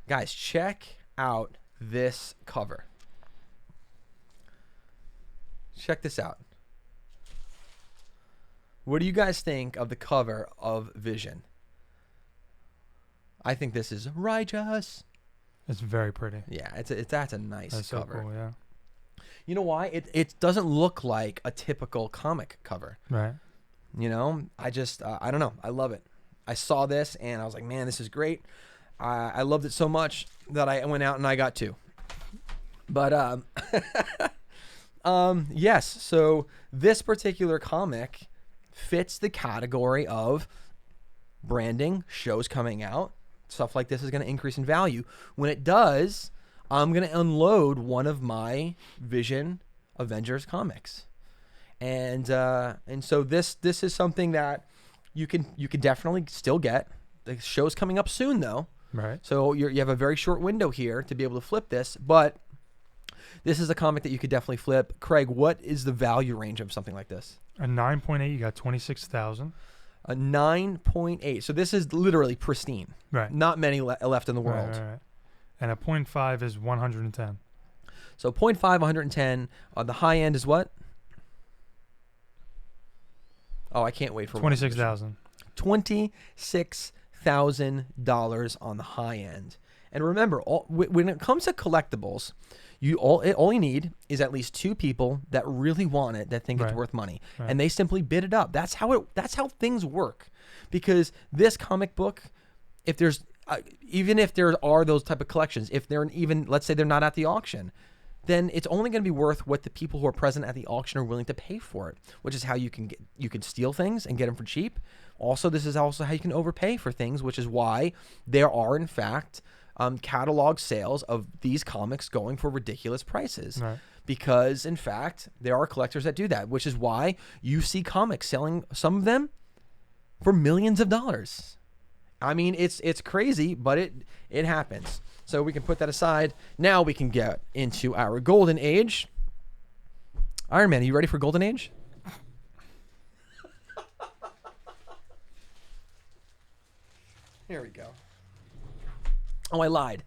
Guys, check out this cover. Check this out. What do you guys think of the cover of Vision? I think this is righteous. It's very pretty. Yeah, that's a nice That's cover. so cool, yeah. You know why? It doesn't look like a typical comic cover. Right. I just I don't know. I love it. I saw this and I was like, man, this is great. I loved it so much that I went out and I got 2. But yes. So this particular comic fits the category of branding, shows coming out, stuff like this is going to increase in value. When it does, I'm going to unload one of my Vision Avengers comics. And so this is something that you can definitely still get. The show's coming up soon though. Right. So you have a very short window here to be able to flip this, but this is a comic that you could definitely flip. Craig, what is the value range of something like this? A 9.8, you got 26,000. A 9.8. So this is literally pristine. Right. Not many left in the world. Right. And a 0.5 is 110. So 0.5, 110. The high end is what? Oh, I can't wait for 26,000. $26,000 on the high end. And remember, when it comes to collectibles, all you need is at least 2 people that really want it, that think it's worth money, and they simply bid it up. That's how things work. Because this comic book, if there's even if there are those type of collections, if they're even, let's say they're not at the auction, then it's only going to be worth what the people who are present at the auction are willing to pay for it, which is how you can steal things and get them for cheap. Also, this is also how you can overpay for things, which is why there are, in fact, catalog sales of these comics going for ridiculous prices. Right. Because, in fact, there are collectors that do that, which is why you see comics selling, some of them, for millions of dollars. I mean, it's crazy, but it happens. So we can put that aside. Now we can get into our Golden Age. Iron Man, are you ready for Golden Age? Here we go. Oh, I lied.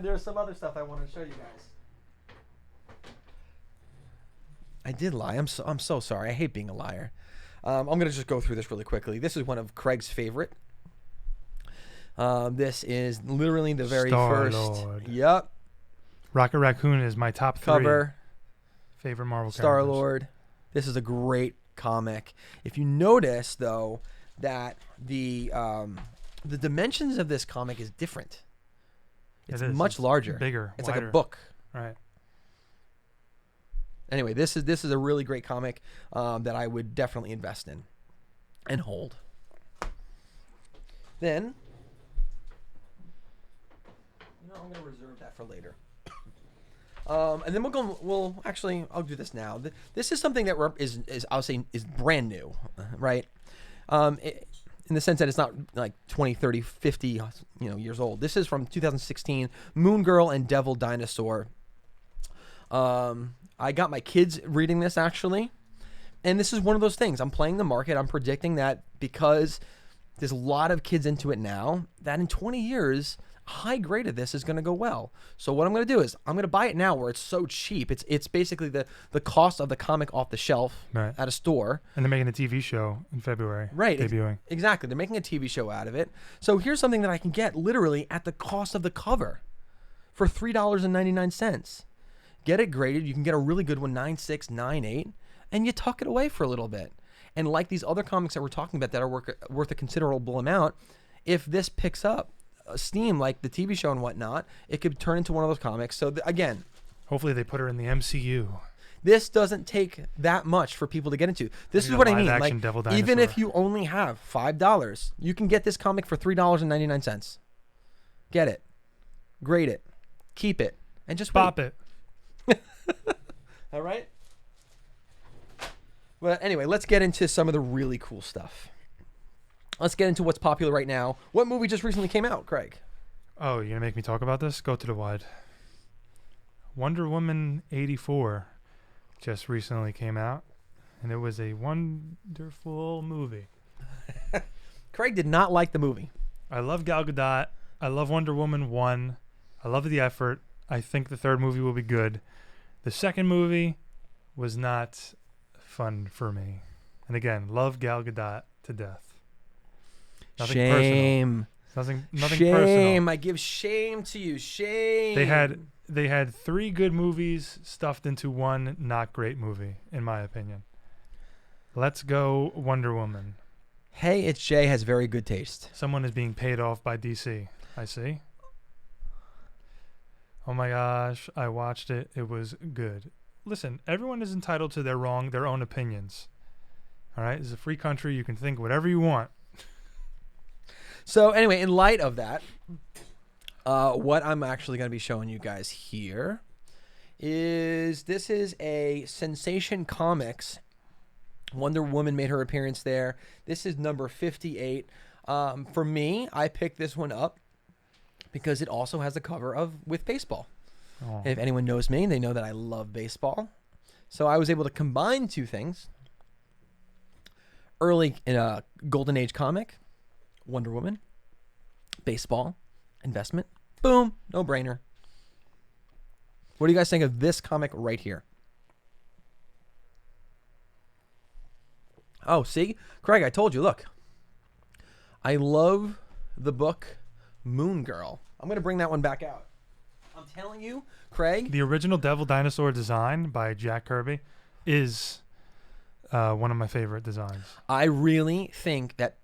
There's some other stuff I wanted to show you guys. I did lie. I'm so sorry. I hate being a liar. I'm gonna just go through this really quickly. This is one of Craig's favorite. This is literally the very first. Star-Lord. Yep. Rocket Raccoon is my top 3 Cover. favorite Marvel Star-Lord. This is a great comic. If you notice, though, that the dimensions of this comic is different. It's much larger, bigger, It's wider. like a book. Right. Anyway, this is a really great comic that I would definitely invest in and hold. Then, I'm going to reserve that for later. And then I'll do this now. This is something that I'll say is brand new, right? In the sense that it's not like 20, 30, 50, years old. This is from 2016, Moon Girl and Devil Dinosaur. I got my kids reading this, actually. And this is one of those things. I'm playing the market. I'm predicting that because there's a lot of kids into it now, that in 20 years, a high grade of this is going to go well. So what I'm going to do is I'm going to buy it now where it's so cheap. It's basically the cost of the comic off the shelf at a store. And they're making a TV show in February. Right. Debuting. Exactly. They're making a TV show out of it. So here's something that I can get literally at the cost of the cover for $3.99. Get it graded. You can get a really good one, 9.6, 9.8, and you tuck it away for a little bit. And like these other comics that we're talking about that are worth a considerable amount, if this picks up steam like the TV show and whatnot, it could turn into one of those comics. So again, hopefully they put her in the MCU. This doesn't take that much for people to get into. This is what I mean. Like, even if you only have $5, you can get this comic for $3.99. Get it, grade it, keep it, and just pop it. All right. Well, anyway, let's get into some of the really cool stuff. Let's get into what's popular right now. What movie just recently came out, Craig? Oh, you're going to make me talk about this? Go to the wide. Wonder Woman 84 just recently came out, and it was a wonderful movie. Craig did not like the movie. I love Gal Gadot. I love Wonder Woman 1. I love the effort. I think the third movie will be good. The second movie was not fun for me. And again, love Gal Gadot to death. Nothing shame. Personal. Nothing shame. personal. I give shame to you. Shame. They had 3 good movies stuffed into one not great movie, in my opinion. Let's go Wonder Woman. Hey, it's Jay has very good taste. Someone is being paid off by DC. I see. Oh my gosh, I watched it. It was good. Listen, everyone is entitled to their own opinions. All right? It's a free country. You can think whatever you want. So anyway, in light of that, what I'm actually going to be showing you guys here is this is a Sensation Comics. Wonder Woman made her appearance there. This is number 58. For me, I picked this one up because it also has a cover with baseball. Oh. If anyone knows me, they know that I love baseball. So I was able to combine two things. Early in a Golden Age comic, Wonder Woman, baseball, investment. Boom, no brainer. What do you guys think of this comic right here? Oh, see? Craig, I told you, look. I love the book Moon Girl. I'm going to bring that one back out. I'm telling you, Craig. The original Devil Dinosaur design by Jack Kirby is one of my favorite designs. I really think that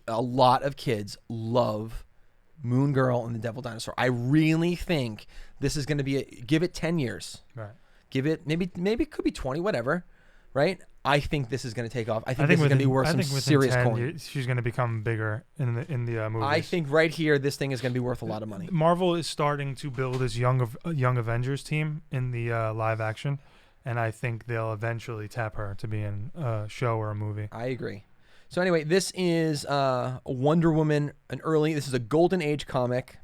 a lot of kids love Moon Girl and the Devil Dinosaur. I really think this is going to be give it 10 years. Right. Give it maybe it could be 20, whatever. Right? I think this is going to take off. I think this is going to be worth some serious coin. She's going to become bigger in the movies. I think right here, this thing is going to be worth a lot of money. Marvel is starting to build this young Avengers team in the live action, and I think they'll eventually tap her to be in a show or a movie. I agree. So anyway, this is Wonder Woman, this is a Golden Age comic.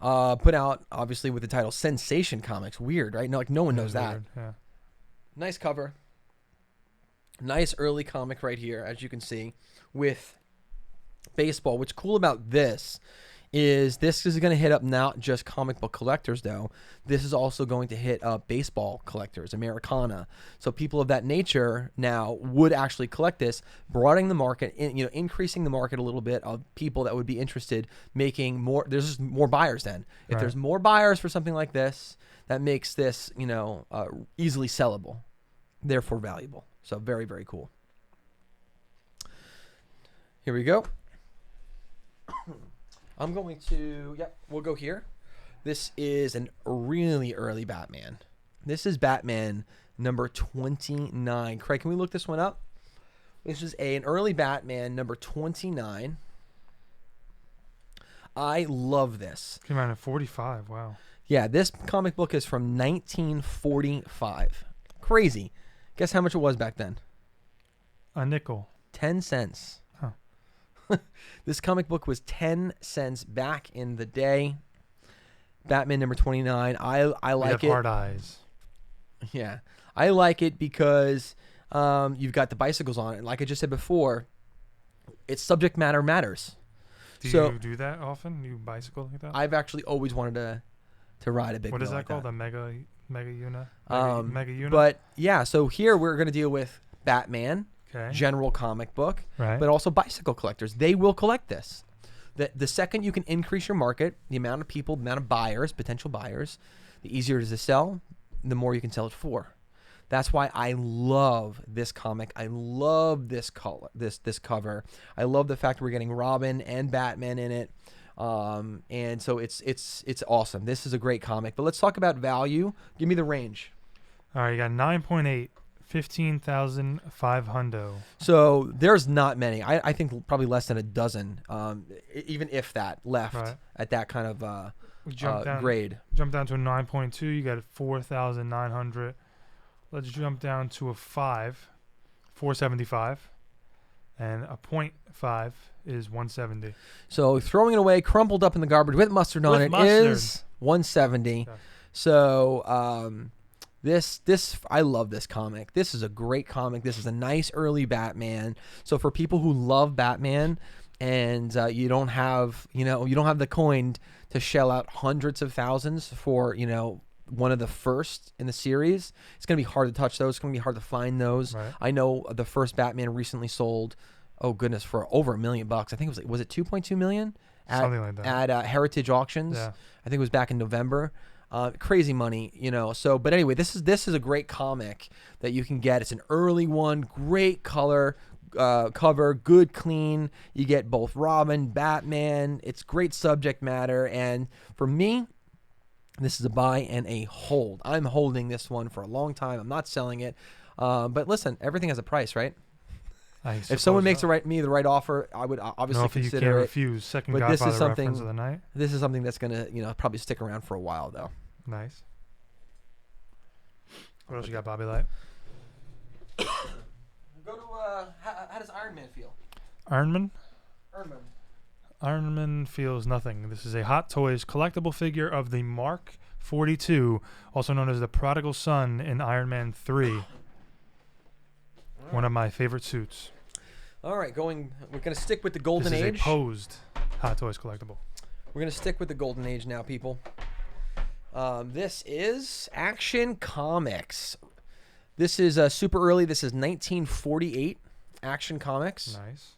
Put out obviously with the title Sensation Comics. Weird, right? No, no one knows that. Weird, yeah. Nice cover. Nice early comic right here, as you can see, with baseball. What's cool about this is going to hit up not just comic book collectors, though. This is also going to hit up baseball collectors, Americana. So people of that nature now would actually collect this, broadening the market, increasing the market a little bit of people that would be interested, making more. There's just more buyers then. If there's more buyers for something like this, that makes this, easily sellable, therefore valuable. So very, very cool. Here we go. I'm going to, we'll go here. This is a really early Batman. This is Batman number 29. Craig, can we look this one up? This is an early Batman number 29. I love this. Came out in 45. Wow. Yeah, this comic book is from 1945. Crazy. Guess how much it was back then? A nickel. 10 cents. This comic book was 10 cents back in the day. Batman number 29. I like it. Hard eyes. Yeah. I like it because you've got the bicycles on it. And like I just said before, its subject matter matters. Do you do that often? You bicycle like that? I've actually always wanted to ride a big wheel. What is that like called? That. A mega una? Mega una? But yeah, so here we're going to deal with Batman. Okay. General comic book, right. But also bicycle collectors. They will collect this. The second you can increase your market, the amount of people, the amount of buyers, potential buyers, the easier it is to sell, the more you can sell it for. That's why I love this comic. I love this color, this cover. I love the fact we're getting Robin and Batman in it. And so it's awesome. This is a great comic. But let's talk about value. Give me the range. All right, you got 9.8. 15,500. So there's not many. I think probably less than a dozen, even if that left at that kind of grade. Jump down to a 9.2. You got 4,900. Let's jump down to a 5, 475, and a 0.5 is 170. So throwing it away, crumpled up in the garbage with mustard on it is 170. Yeah. So This I love this comic. This is a great comic. This is a nice early Batman. So for people who love Batman and you don't have the coin to shell out hundreds of thousands for, one of the first in the series, it's going to be hard to touch those. It's going to be hard to find those. Right. I know the first Batman recently sold, oh goodness, for over $1 million. I think it was it 2.2 million something like that at Heritage Auctions. Yeah. I think it was back in November. Crazy money, So, but anyway, this is a great comic that you can get. It's an early one, great color, cover, good clean. You get both Robin, Batman. It's great subject matter, and for me, this is a buy and a hold. I'm holding this one for a long time. I'm not selling it. But listen, everything has a price, right? If someone makes me the right offer, I would obviously consider you can't it. refuse. Second but Godfather this is something, reference of the night. This is something that's gonna, probably stick around for a while, though. Nice. What else you got, Bobby Light? Go to how does Iron Man feel? Iron Man feels nothing. This is a Hot Toys collectible figure of the Mark 42, also known as the Prodigal Son in Iron Man 3. One of my favorite suits. All right, we're going to stick with the Golden Age. This is a posed Hot Toys collectible. We're going to stick with the Golden Age now, people. This is Action Comics. This is super early. This is 1948 Action Comics. Nice.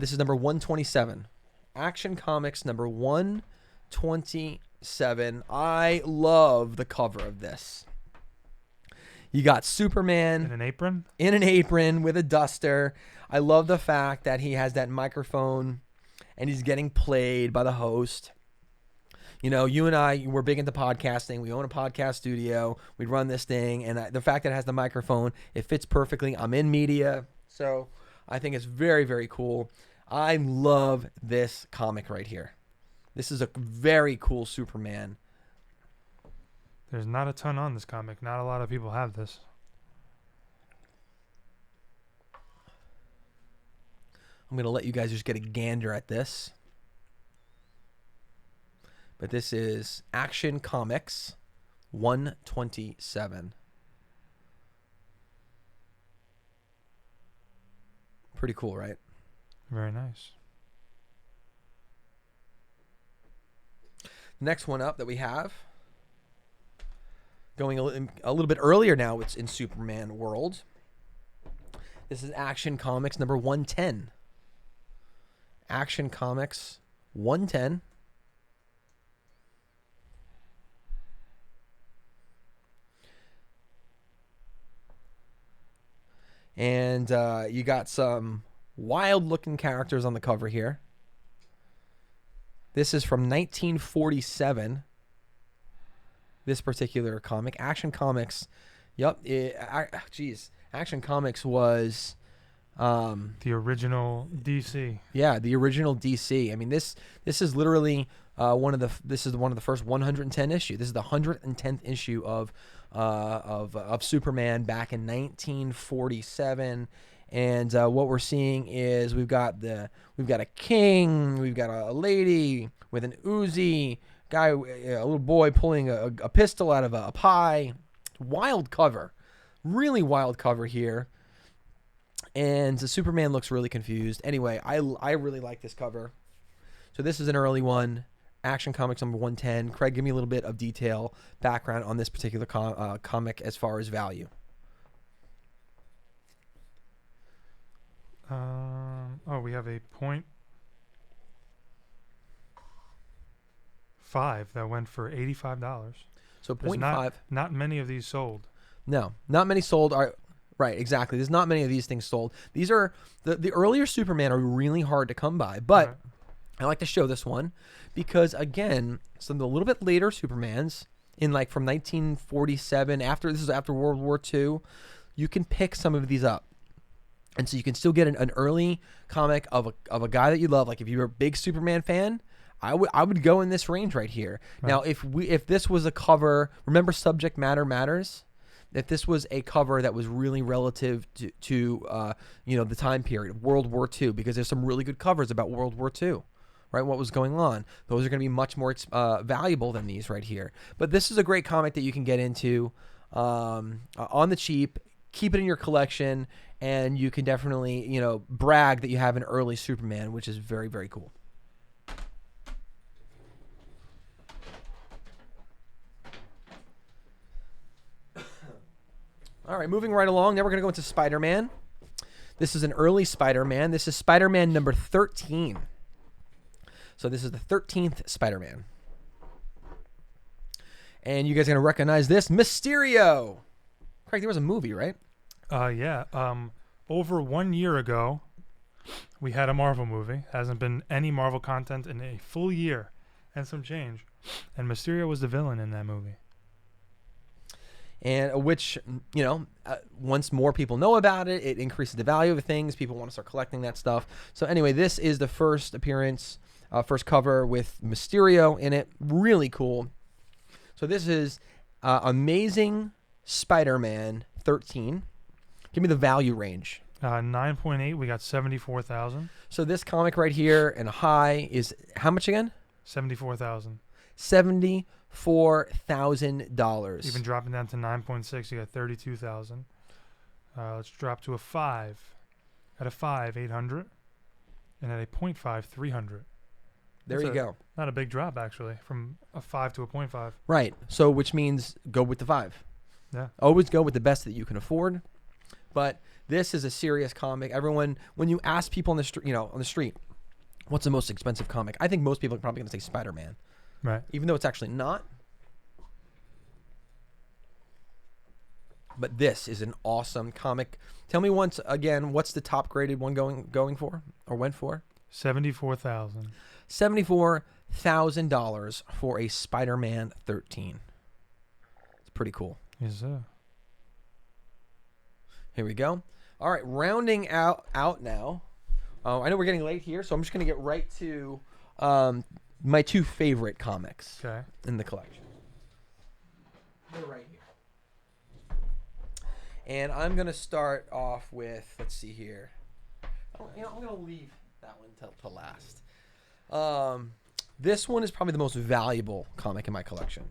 This is number 127. Action Comics number 127. I love the cover of this. You got Superman in an apron? In an apron with a duster. I love the fact that he has that microphone and he's getting played by the host. You and I, we're big into podcasting. We own a podcast studio. We run this thing. And the fact that it has the microphone, it fits perfectly. I'm in media. So I think it's very, very cool. I love this comic right here. This is a very cool Superman. There's not a ton on this comic. Not a lot of people have this. I'm going to let you guys just get a gander at this. But this is Action Comics 127. Pretty cool, right? Very nice. Next one up that we have, going a little bit earlier now, it's in Superman world. This is Action Comics number 110. Action Comics 110. And you got some wild-looking characters on the cover here. This is from 1947. This particular comic, Action Comics. Yep. Action Comics was the original DC. Yeah, the original DC. I mean, this is literally one of the first 110 issue. This is the 110th issue of Superman back in 1947. And what we're seeing is we've got a king, we've got a lady with an Uzi, a little boy pulling a pistol out of a pie. Wild cover, really wild cover here. And the Superman looks really confused. Anyway, I really like this cover. So this is an early one. Action Comics number 110. Craig, give me a little bit of detail, background on this particular comic as far as value. We have a 0.5 that went for $85. So 0.5. Not many of these sold. No, not many sold. Right, exactly. There's not many of these things sold. These are the earlier Superman are really hard to come by, but Right. I like to show this one because again, some of the little bit later Supermans in like from 1947 after World War II, you can pick some of these up. And so you can still get an early comic of a guy that you love. Like if you're a big Superman fan, I would go in this range right here. Right. Now, if this was a cover, remember subject matter matters. If this was a cover that was really relative to the time period of World War II, because there's some really good covers about World War II, right? What was going on? Those are going to be much more valuable than these right here. But this is a great comic that you can get into on the cheap. Keep it in your collection, and you can definitely, brag that you have an early Superman, which is very, very cool. All right, moving right along. Now we're going to go into Spider-Man. This is an early Spider-Man. This is Spider-Man number 13. So this is the 13th Spider-Man. And you guys are going to recognize this. Mysterio. Craig, there was a movie, right? Yeah. Over 1 year ago, we had a Marvel movie. Hasn't been any Marvel content in a full year and some change. And Mysterio was the villain in that movie. And which, once more people know about it, it increases the value of things. People want to start collecting that stuff. So anyway, this is the first appearance, first cover with Mysterio in it. Really cool. So this is Amazing Spider-Man 13. Give me the value range. 9.8. We got 74,000. So this comic right here and high is how much again? 74,000. $74,000. Even dropping down to 9.6, you got 32,000. Let's drop to a 5. At a 5, 800. And at a 0.5, 300. There you go. Not a big drop, actually, from a 5 to a 0.5. Right. So which means go with the 5. Yeah. Always go with the best that you can afford. But this is a serious comic. Everyone, when you ask people on the street, what's the most expensive comic? I think most people are probably going to say Spider-Man. Right. Even though it's actually not. But this is an awesome comic. Tell me once again, what's the top graded one going for or went for? 74,000. $74,000 for a Spider-Man 13. It's pretty cool. Yes, sir. Here we go. All right, rounding out now. I know we're getting late here, so I'm just going to get right to my two favorite comics in the collection. They're right here. And I'm going to start off with, let's see here. I'm going to leave that one till last. This one is probably the most valuable comic in my collection.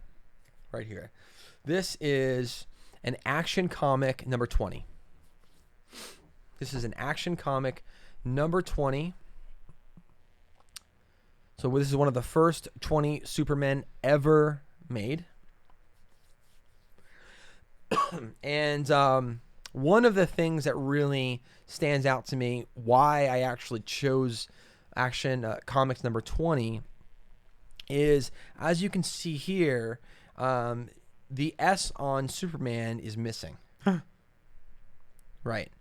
Right here. This is an Action Comic number 20. This is an Action Comic number 20. So this is one of the first 20 Supermen ever made. And one of the things that really stands out to me, why I actually chose Action Comics number 20, is, as you can see here, the S on Superman is missing. Right.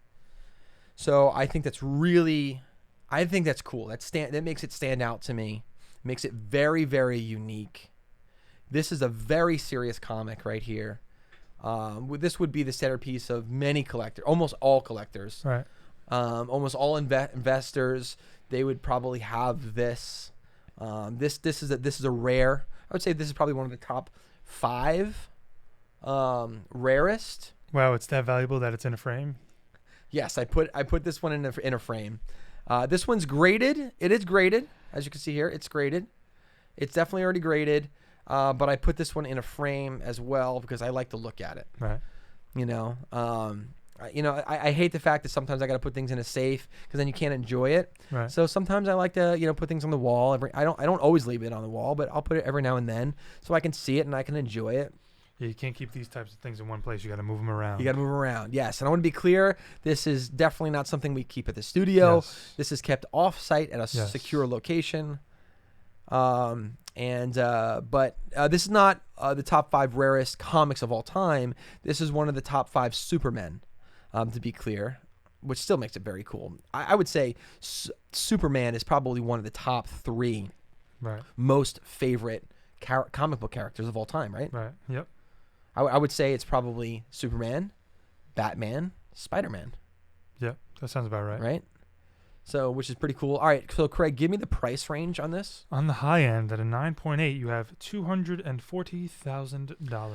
So I think that's really, I think that's cool. That makes it stand out to me. Makes it very, very unique. This is a very serious comic right here. This would be the centerpiece of many collectors, almost all collectors. Right. Almost all investors, they would probably have this. This is a rare. I would say this is probably one of the top 5 rarest. Wow, it's that valuable that it's in a frame. Yes, I put this one in a frame. This one's graded. It is graded, as you can see here. It's graded. It's definitely already graded. But I put this one in a frame as well because I like to look at it. Right. I hate the fact that sometimes I got to put things in a safe because then you can't enjoy it. Right. So sometimes I like to, put things on the wall. I don't always leave it on the wall, but I'll put it every now and then so I can see it and I can enjoy it. Yeah, you can't keep these types of things in one place. You got to move them around. You got to move around. Yes. And I want to be clear. This is definitely not something we keep at the studio. Yes. This is kept off site at a Yes. secure location. But this is not the top 5 rarest comics of all time. This is one of the top 5 Supermen, to be clear, which still makes it very cool. I would say Superman is probably one of the top 3 Right. most favorite comic book characters of all time, right? Right. Yep. I would say it's probably Superman, Batman, Spider-Man, Yep. That sounds about right. right? So, which is pretty cool. All right, so Craig, give me the price range on this. On the high end, at a 9.8, you have $240,000.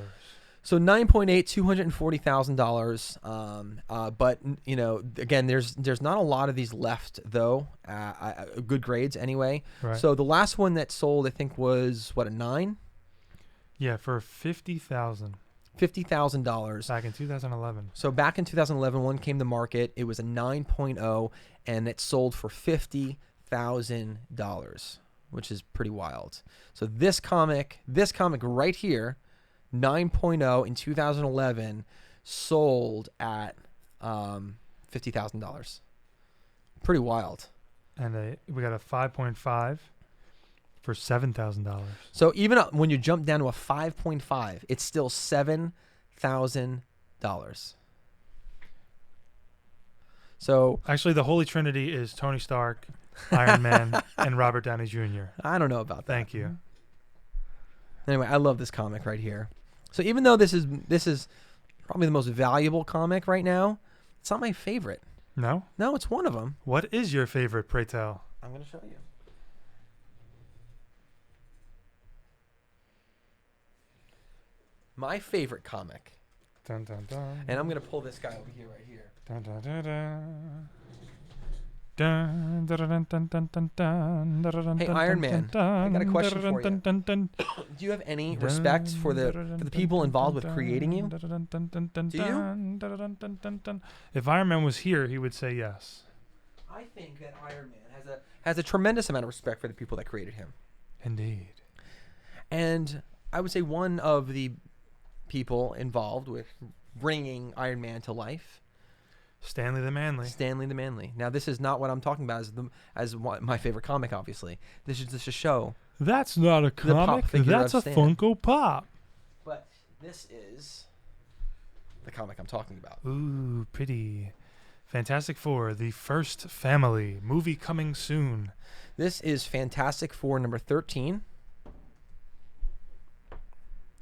So 9.8, $240,000. But again, there's not a lot of these left though. Good grades anyway. Right. So the last one that sold, I think, was a 9. Yeah, for $50,000 $50,000. back in 2011. So back in 2011, one came to market. It was a 9.0, and it sold for $50,000, which is pretty wild. So this comic right here, 9.0 in 2011, sold at $50,000. Pretty wild. And we got a 5.5 for $7,000. So even when you jump down to a 5.5, it's still $7,000. So Actually, the Holy Trinity is Tony Stark, Iron Man, and Robert Downey Jr. I don't know about that. Thank you. Anyway, I love this comic right here. So even though this is probably the most valuable comic right now, it's not my favorite. No? No, it's one of them. What is your favorite, pray tell? I'm going to show you. My favorite comic. Dun, dun, dun. And I'm going to pull this guy over here right here. Dun, dun, dun, dun. Dun, dun, dun, dun, dun, dun, dun, dun, dun, Hey, dun, Iron dun, Man, dun, I got a question dun, for dun, you. dun, dun, Do you have any respect for the people involved with creating you? Do you? If Iron Man was here, he would say yes. I think that Iron Man has a tremendous amount of respect for the people that created him. Indeed. And I would say one of the people involved with bringing Iron Man to life, Stanley the Manly. Stanley the Manly. Now, this is not what I'm talking about as my favorite comic, obviously. This is just a show. That's not a pop comic. figure That's a of Stan. Funko Pop. But this is the comic I'm talking about. Ooh, pretty. Fantastic Four, the first family. Movie coming soon. This is Fantastic Four number 13.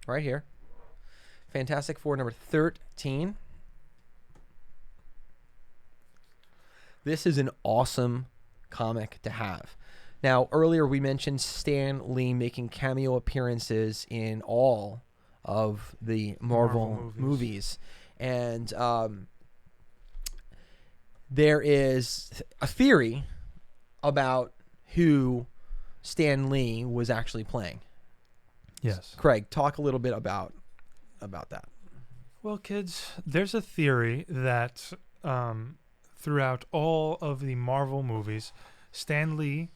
Right here. Fantastic Four number 13. This is an awesome comic to have. Now, earlier we mentioned Stan Lee making cameo appearances in all of the Marvel movies. And there is a theory about who Stan Lee was actually playing. Yes. Craig, talk a little bit about that. Well, kids, there's a theory that throughout all of the Marvel movies, Stan Lee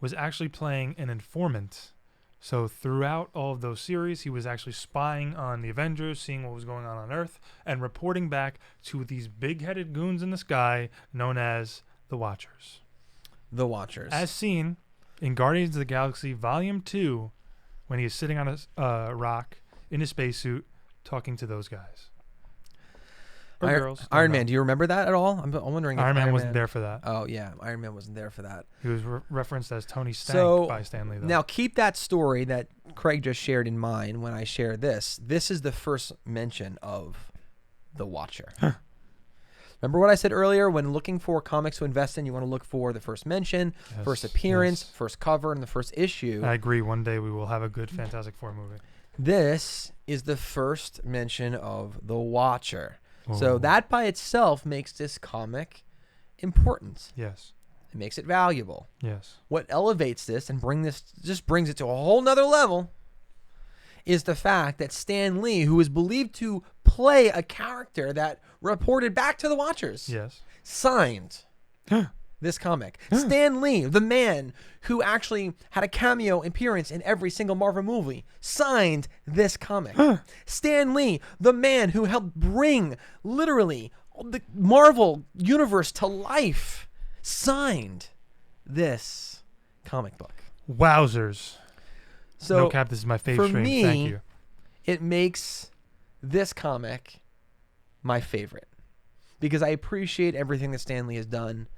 was actually playing an informant. So throughout all of those series, he was actually spying on the Avengers, seeing what was going on Earth, and reporting back to these big-headed goons in the sky known as the Watchers. The Watchers. As seen in Guardians of the Galaxy Volume 2, when he is sitting on a rock in his spacesuit talking to those guys. Or girls. Iron Man, do you remember that at all? I'm wondering if Iron Man wasn't there for that. Oh, yeah. Iron Man wasn't there for that. He was referenced as Tony Stank by Stan Lee, though. Now, keep that story that Craig just shared in mind when I share this. This is the first mention of the Watcher. Remember what I said earlier? When looking for comics to invest in, you want to look for the first mention, first appearance, first cover, and the first issue. I agree. One day we will have a good Fantastic Four movie. This is the first mention of the Watcher. So that by itself makes this comic important. Yes. It makes it valuable. Yes. What elevates this and just brings it to a whole nother level is the fact that Stan Lee, who is believed to play a character that reported back to the Watchers, signed this comic. Stan Lee, the man who actually had a cameo appearance in every single Marvel movie, signed this comic. Stan Lee, the man who helped bring literally the Marvel universe to life, signed this comic book. Wowzers. So no cap, this is my favorite stream. Me, thank you. It makes this comic my favorite because I appreciate everything that Stan Lee has done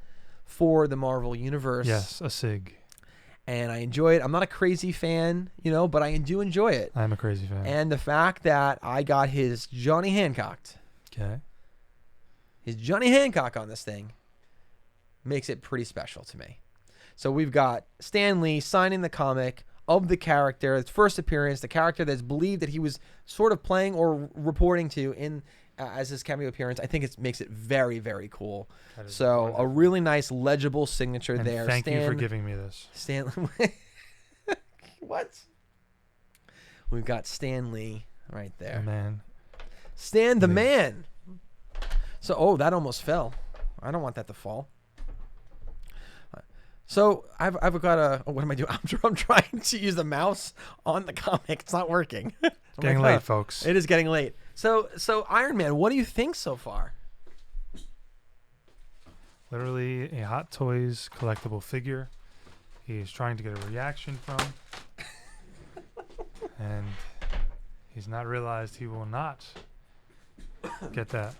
for the Marvel universe. Yes, a SIG. And I enjoy it. I'm not a crazy fan, but I do enjoy it. I'm a crazy fan. And the fact that I got his Johnny Hancock on this thing makes it pretty special to me. So we've got Stan Lee signing the comic of the character, its first appearance, the character that's believed that he was sort of playing or reporting to in as his cameo appearance. I think it makes it very, very cool. So wonderful. A really nice legible signature and there. Thank you for giving me this. What? We've got Stan Lee right there. The man. Stan the man. So, that almost fell. I don't want that to fall. So I've got a. What am I doing? I'm trying to use the mouse on the comic. It's not working. Getting late, folks. It is getting late. So Iron Man, what do you think so far? Literally a Hot Toys collectible figure. He's trying to get a reaction from, and he's not realized he will not get that.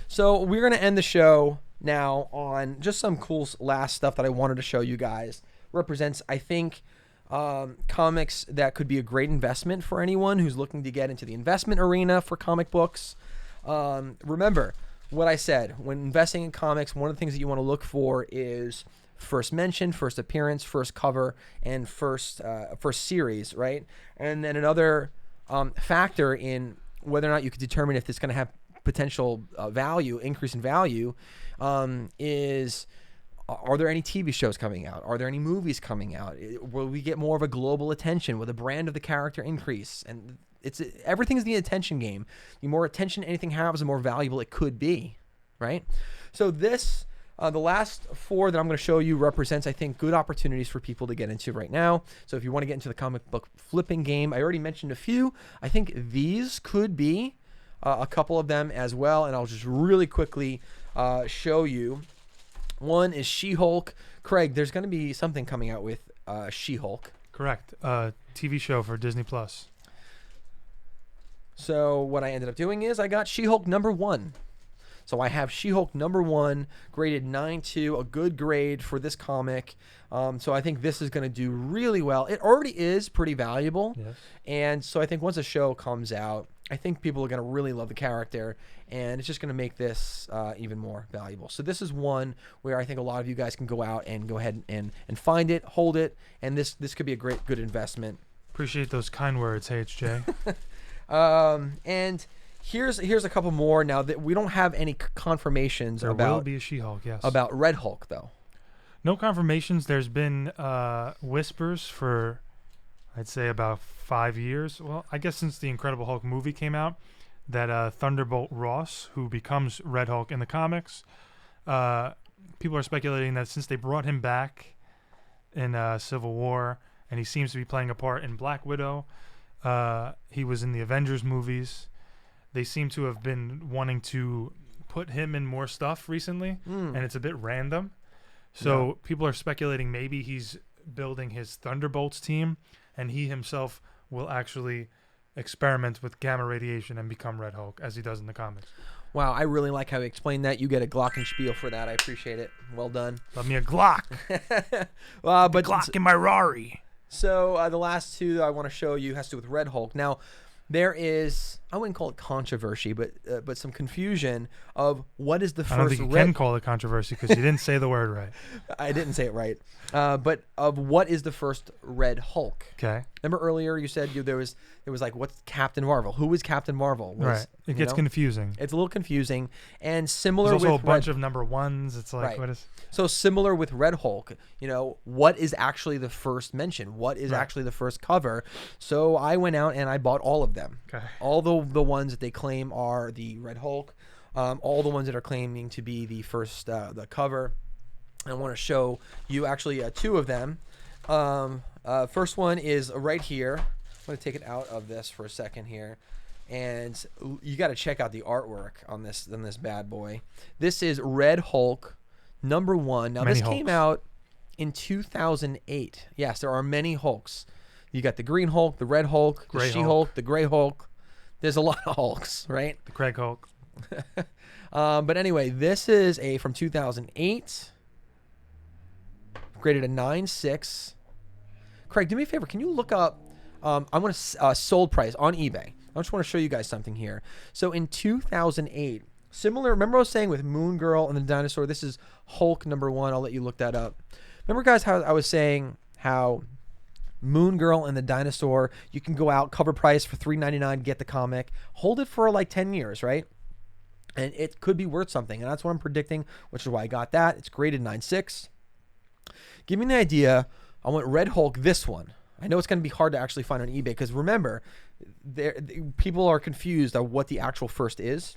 So we're gonna end the show now on just some cool last stuff that I wanted to show you guys. Represents, I think, comics that could be a great investment for anyone who's looking to get into the investment arena for comic books. Remember what I said, when investing in comics, one of the things that you want to look for is first mention, first appearance, first cover, and first series, right? And then another factor in whether or not you could determine if this is going to have potential increase in value, is are there any TV shows coming out? Are there any movies coming out? Will we get more of a global attention? Will the brand of the character increase? And everything's the attention game. The more attention anything has, the more valuable it could be, right? So this, the last four that I'm going to show you represents, I think, good opportunities for people to get into right now. So if you want to get into the comic book flipping game, I already mentioned a few. I think these could be a couple of them as well, and I'll just really quickly show you. One is She-Hulk. Craig, there's going to be something coming out with She-Hulk. Correct. TV show for Disney Plus. So what I ended up doing is I got She-Hulk #1. So I have She-Hulk #1, graded 9.2, a good grade for this comic. So I think this is going to do really well. It already is pretty valuable. Yes. And so I think once a show comes out, I think people are going to really love the character, and it's just going to make this even more valuable. So this is one where I think a lot of you guys can go out and go ahead and find it, hold it, and this could be a good investment. Appreciate those kind words, HJ. And here's a couple more. Now that we don't have any confirmations There will be a She-Hulk, yes. about Red Hulk, though. No confirmations. There's been whispers for, I'd say, about 5 years. Well, I guess since the Incredible Hulk movie came out, that Thunderbolt Ross, who becomes Red Hulk in the comics, people are speculating that since they brought him back in Civil War, and he seems to be playing a part in Black Widow. He was in the Avengers movies. They seem to have been wanting to put him in more stuff recently, and it's a bit random. So people are speculating maybe he's building his Thunderbolts team, and he himself will actually experiment with gamma radiation and become Red Hulk, as he does in the comics. Wow, I really like how you explained that. You get a Glockenspiel for that. I appreciate it. Well done. Love me a Glock. But Glock in my Rari. So the last two that I want to show you has to do with Red Hulk. Now, there is, I wouldn't call it controversy, but some confusion of what is the first. I don't think you can call it controversy because you didn't say the word right. I didn't say it right. But of what is the first Red Hulk? Okay. Remember earlier you said there was like, what's Captain Marvel? Who is Captain Marvel? Right. It gets confusing. It's a little confusing, and similar There's with also a bunch of number ones. It's like, Right. what is? So similar with Red Hulk, what is actually the first mention? What is actually the first cover? So I went out and I bought all of them. Okay. All the ones that they claim are the Red Hulk, all the ones that are claiming to be the first the cover. I want to show you actually two of them. First one is right here. I'm going to take it out of this for a second here. And you got to check out the artwork on this bad boy. This is Red Hulk #1. Now, Many this came Hulks. out in 2008. Yes, there are many Hulks. You got the Green Hulk, the Red Hulk, the Gray She-Hulk, the Gray Hulk. There's a lot of Hulks, right? The Craig Hulk. But anyway, this is from 2008. Graded a 9.6. Craig, do me a favor. Can you look up? I want to sold price on eBay. I just want to show you guys something here. So in 2008, similar. Remember I was saying with Moon Girl and the dinosaur. This is Hulk #1. I'll let you look that up. Remember, guys, how I was saying how Moon Girl and the dinosaur, you can go out cover price for $3.99, get the comic, hold it for like 10 years, right? And it could be worth something, and that's what I'm predicting, which is why I got that. It's graded 9.6. Give me an idea. I want Red Hulk, this one. I know it's going to be hard to actually find on eBay because remember, people are confused on what the actual first is.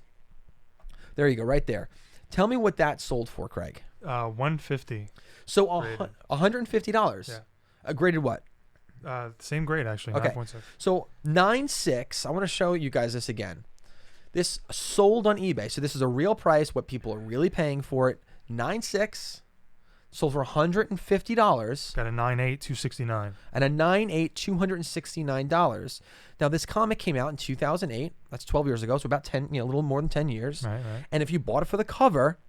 There you go, right there. Tell me what that sold for, Craig. $150. So $150. Yeah. Graded what? Same grade actually. Okay. 9.6. So 9.6. I want to show you guys this again. This sold on eBay. So this is a real price. What people are really paying for it. 9.6. Sold for $150. Got a 9.8, $269. And a 9.8, $269. Now this comic came out in 2008. That's 12 years ago. So about 10, a little more than 10 years. Right. And if you bought it for the cover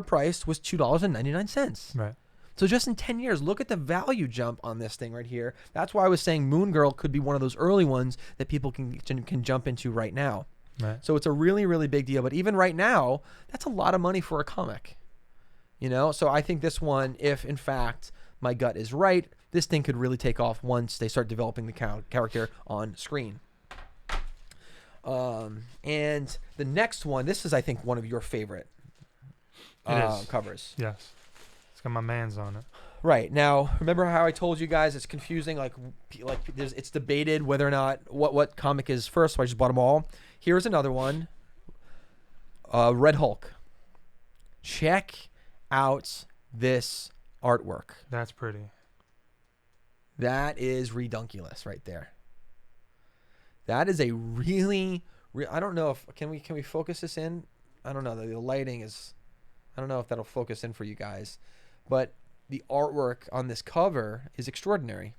price was $2.99. Right. So just in 10 years, look at the value jump on this thing right here. That's why I was saying Moon Girl could be one of those early ones that people can jump into right now. Right. So it's a really, really big deal. But even right now, that's a lot of money for a comic. So I think this one, if in fact my gut is right, this thing could really take off once they start developing the character on screen. And the next one, this is, I think, one of your favorite covers. Yes. It's got my man's on it. Right. Now, remember how I told you guys it's confusing? Like it's debated whether or not what comic is first, so I just bought them all. Here's another one. Red Hulk. Check out this artwork. That's pretty. That is redunculous right there. That is a really I don't know if can we focus this in? I don't know. The lighting is I don't know if that'll focus in for you guys. But the artwork on this cover is extraordinary.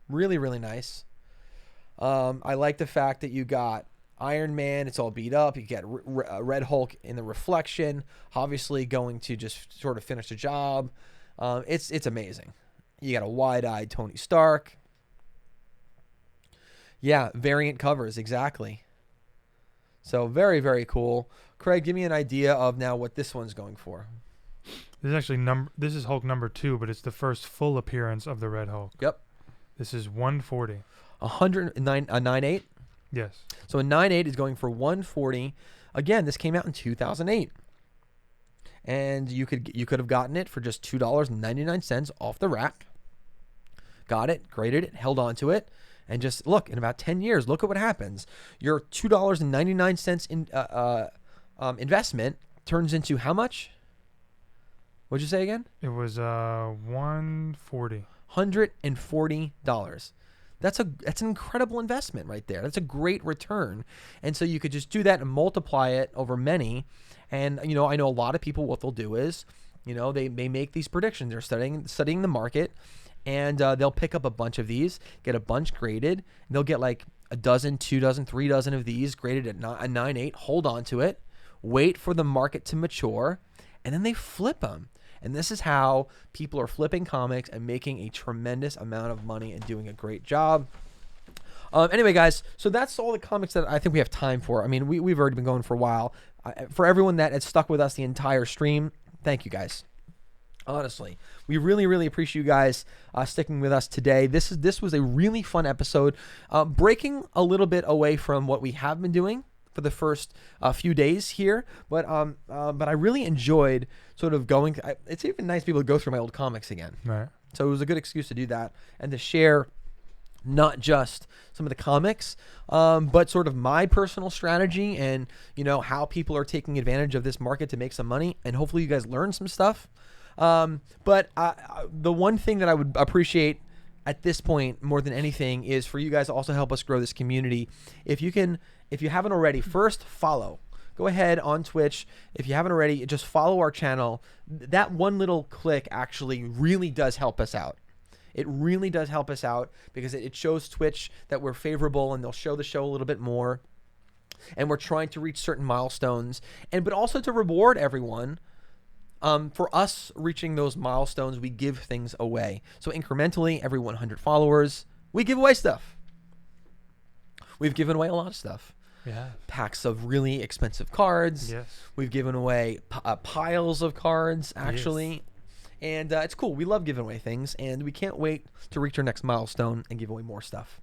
Really, really nice. I like the fact that you got Iron Man, it's all beat up. You get Red Hulk in the reflection, obviously going to just sort of finish the job. It's amazing. You got a wide-eyed Tony Stark. Yeah, variant covers, exactly. So very, very cool. Craig, give me an idea of now what this one's going for. This is actually this is Hulk #2, but it's the first full appearance of the Red Hulk. Yep. This is 140. 9.8. Yes. So a 9.8 is going for 140. Again, this came out in 2008. And you could have gotten it for just $2.99 off the rack. Got it, graded it, held on to it, and just look, in about 10 years, look at what happens. Your $2.99 investment turns into how much? What'd you say again? It was 140. $140. That's an incredible investment right there. That's a great return. And so you could just do that and multiply it over many. And I know a lot of people, what they'll do is, they make these predictions. They're studying the market, and they'll pick up a bunch of these, get a bunch graded. They'll get like a dozen, 2 dozen, 3 dozen of these graded at a 9.8, hold on to it, wait for the market to mature, and then they flip them. And this is how people are flipping comics and making a tremendous amount of money and doing a great job. Anyway, guys, so that's all the comics that I think we have time for. I mean, we've already been going for a while. For everyone that has stuck with us the entire stream, thank you guys. Honestly, we really, really appreciate you guys sticking with us today. This was a really fun episode, breaking a little bit away from what we have been doing for the first few days here, but I really enjoyed sort of going. It's even nice to be able to go through my old comics again. Right. So it was a good excuse to do that and to share not just some of the comics, but sort of my personal strategy and how people are taking advantage of this market to make some money, and hopefully you guys learn some stuff. But the one thing that I would appreciate at this point more than anything is for you guys to also help us grow this community. If you haven't already, first follow. Go ahead on Twitch. If you haven't already, just follow our channel. That one little click actually really does help us out. It really does help us out because it shows Twitch that we're favorable, and they'll show the show a little bit more. And we're trying to reach certain milestones, but also to reward everyone. For us reaching those milestones, we give things away. So incrementally, every 100 followers, we give away stuff. We've given away a lot of stuff. Yeah. Packs of really expensive cards. Yes. We've given away piles of cards, actually. Yes. And it's cool. We love giving away things, and we can't wait to reach our next milestone and give away more stuff.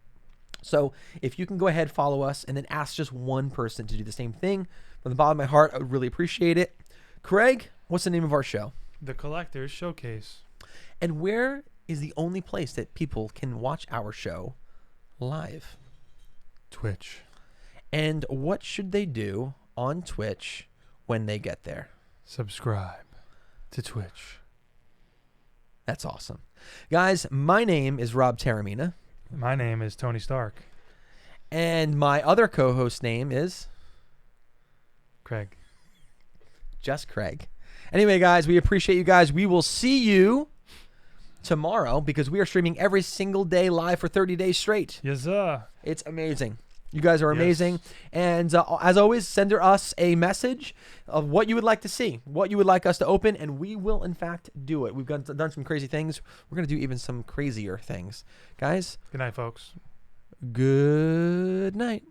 So if you can go ahead, follow us, and then ask just one person to do the same thing, from the bottom of my heart, I would really appreciate it. Craig, what's the name of our show? The Collectors Showcase. And where is the only place that people can watch our show live? Twitch. And what should they do on Twitch when they get there? Subscribe to Twitch. That's awesome. Guys, my name is Rob Taormina. My name is Tony Stark. And my other co-host name is? Craig. Just Craig. Anyway, guys, we appreciate you guys. We will see you tomorrow because we are streaming every single day live for 30 days straight. Yes, sir. It's amazing. You guys are amazing. Yes. And as always, send us a message of what you would like to see, what you would like us to open, and we will, in fact, do it. We've done some crazy things. We're going to do even some crazier things. Guys. Good night, folks. Good night.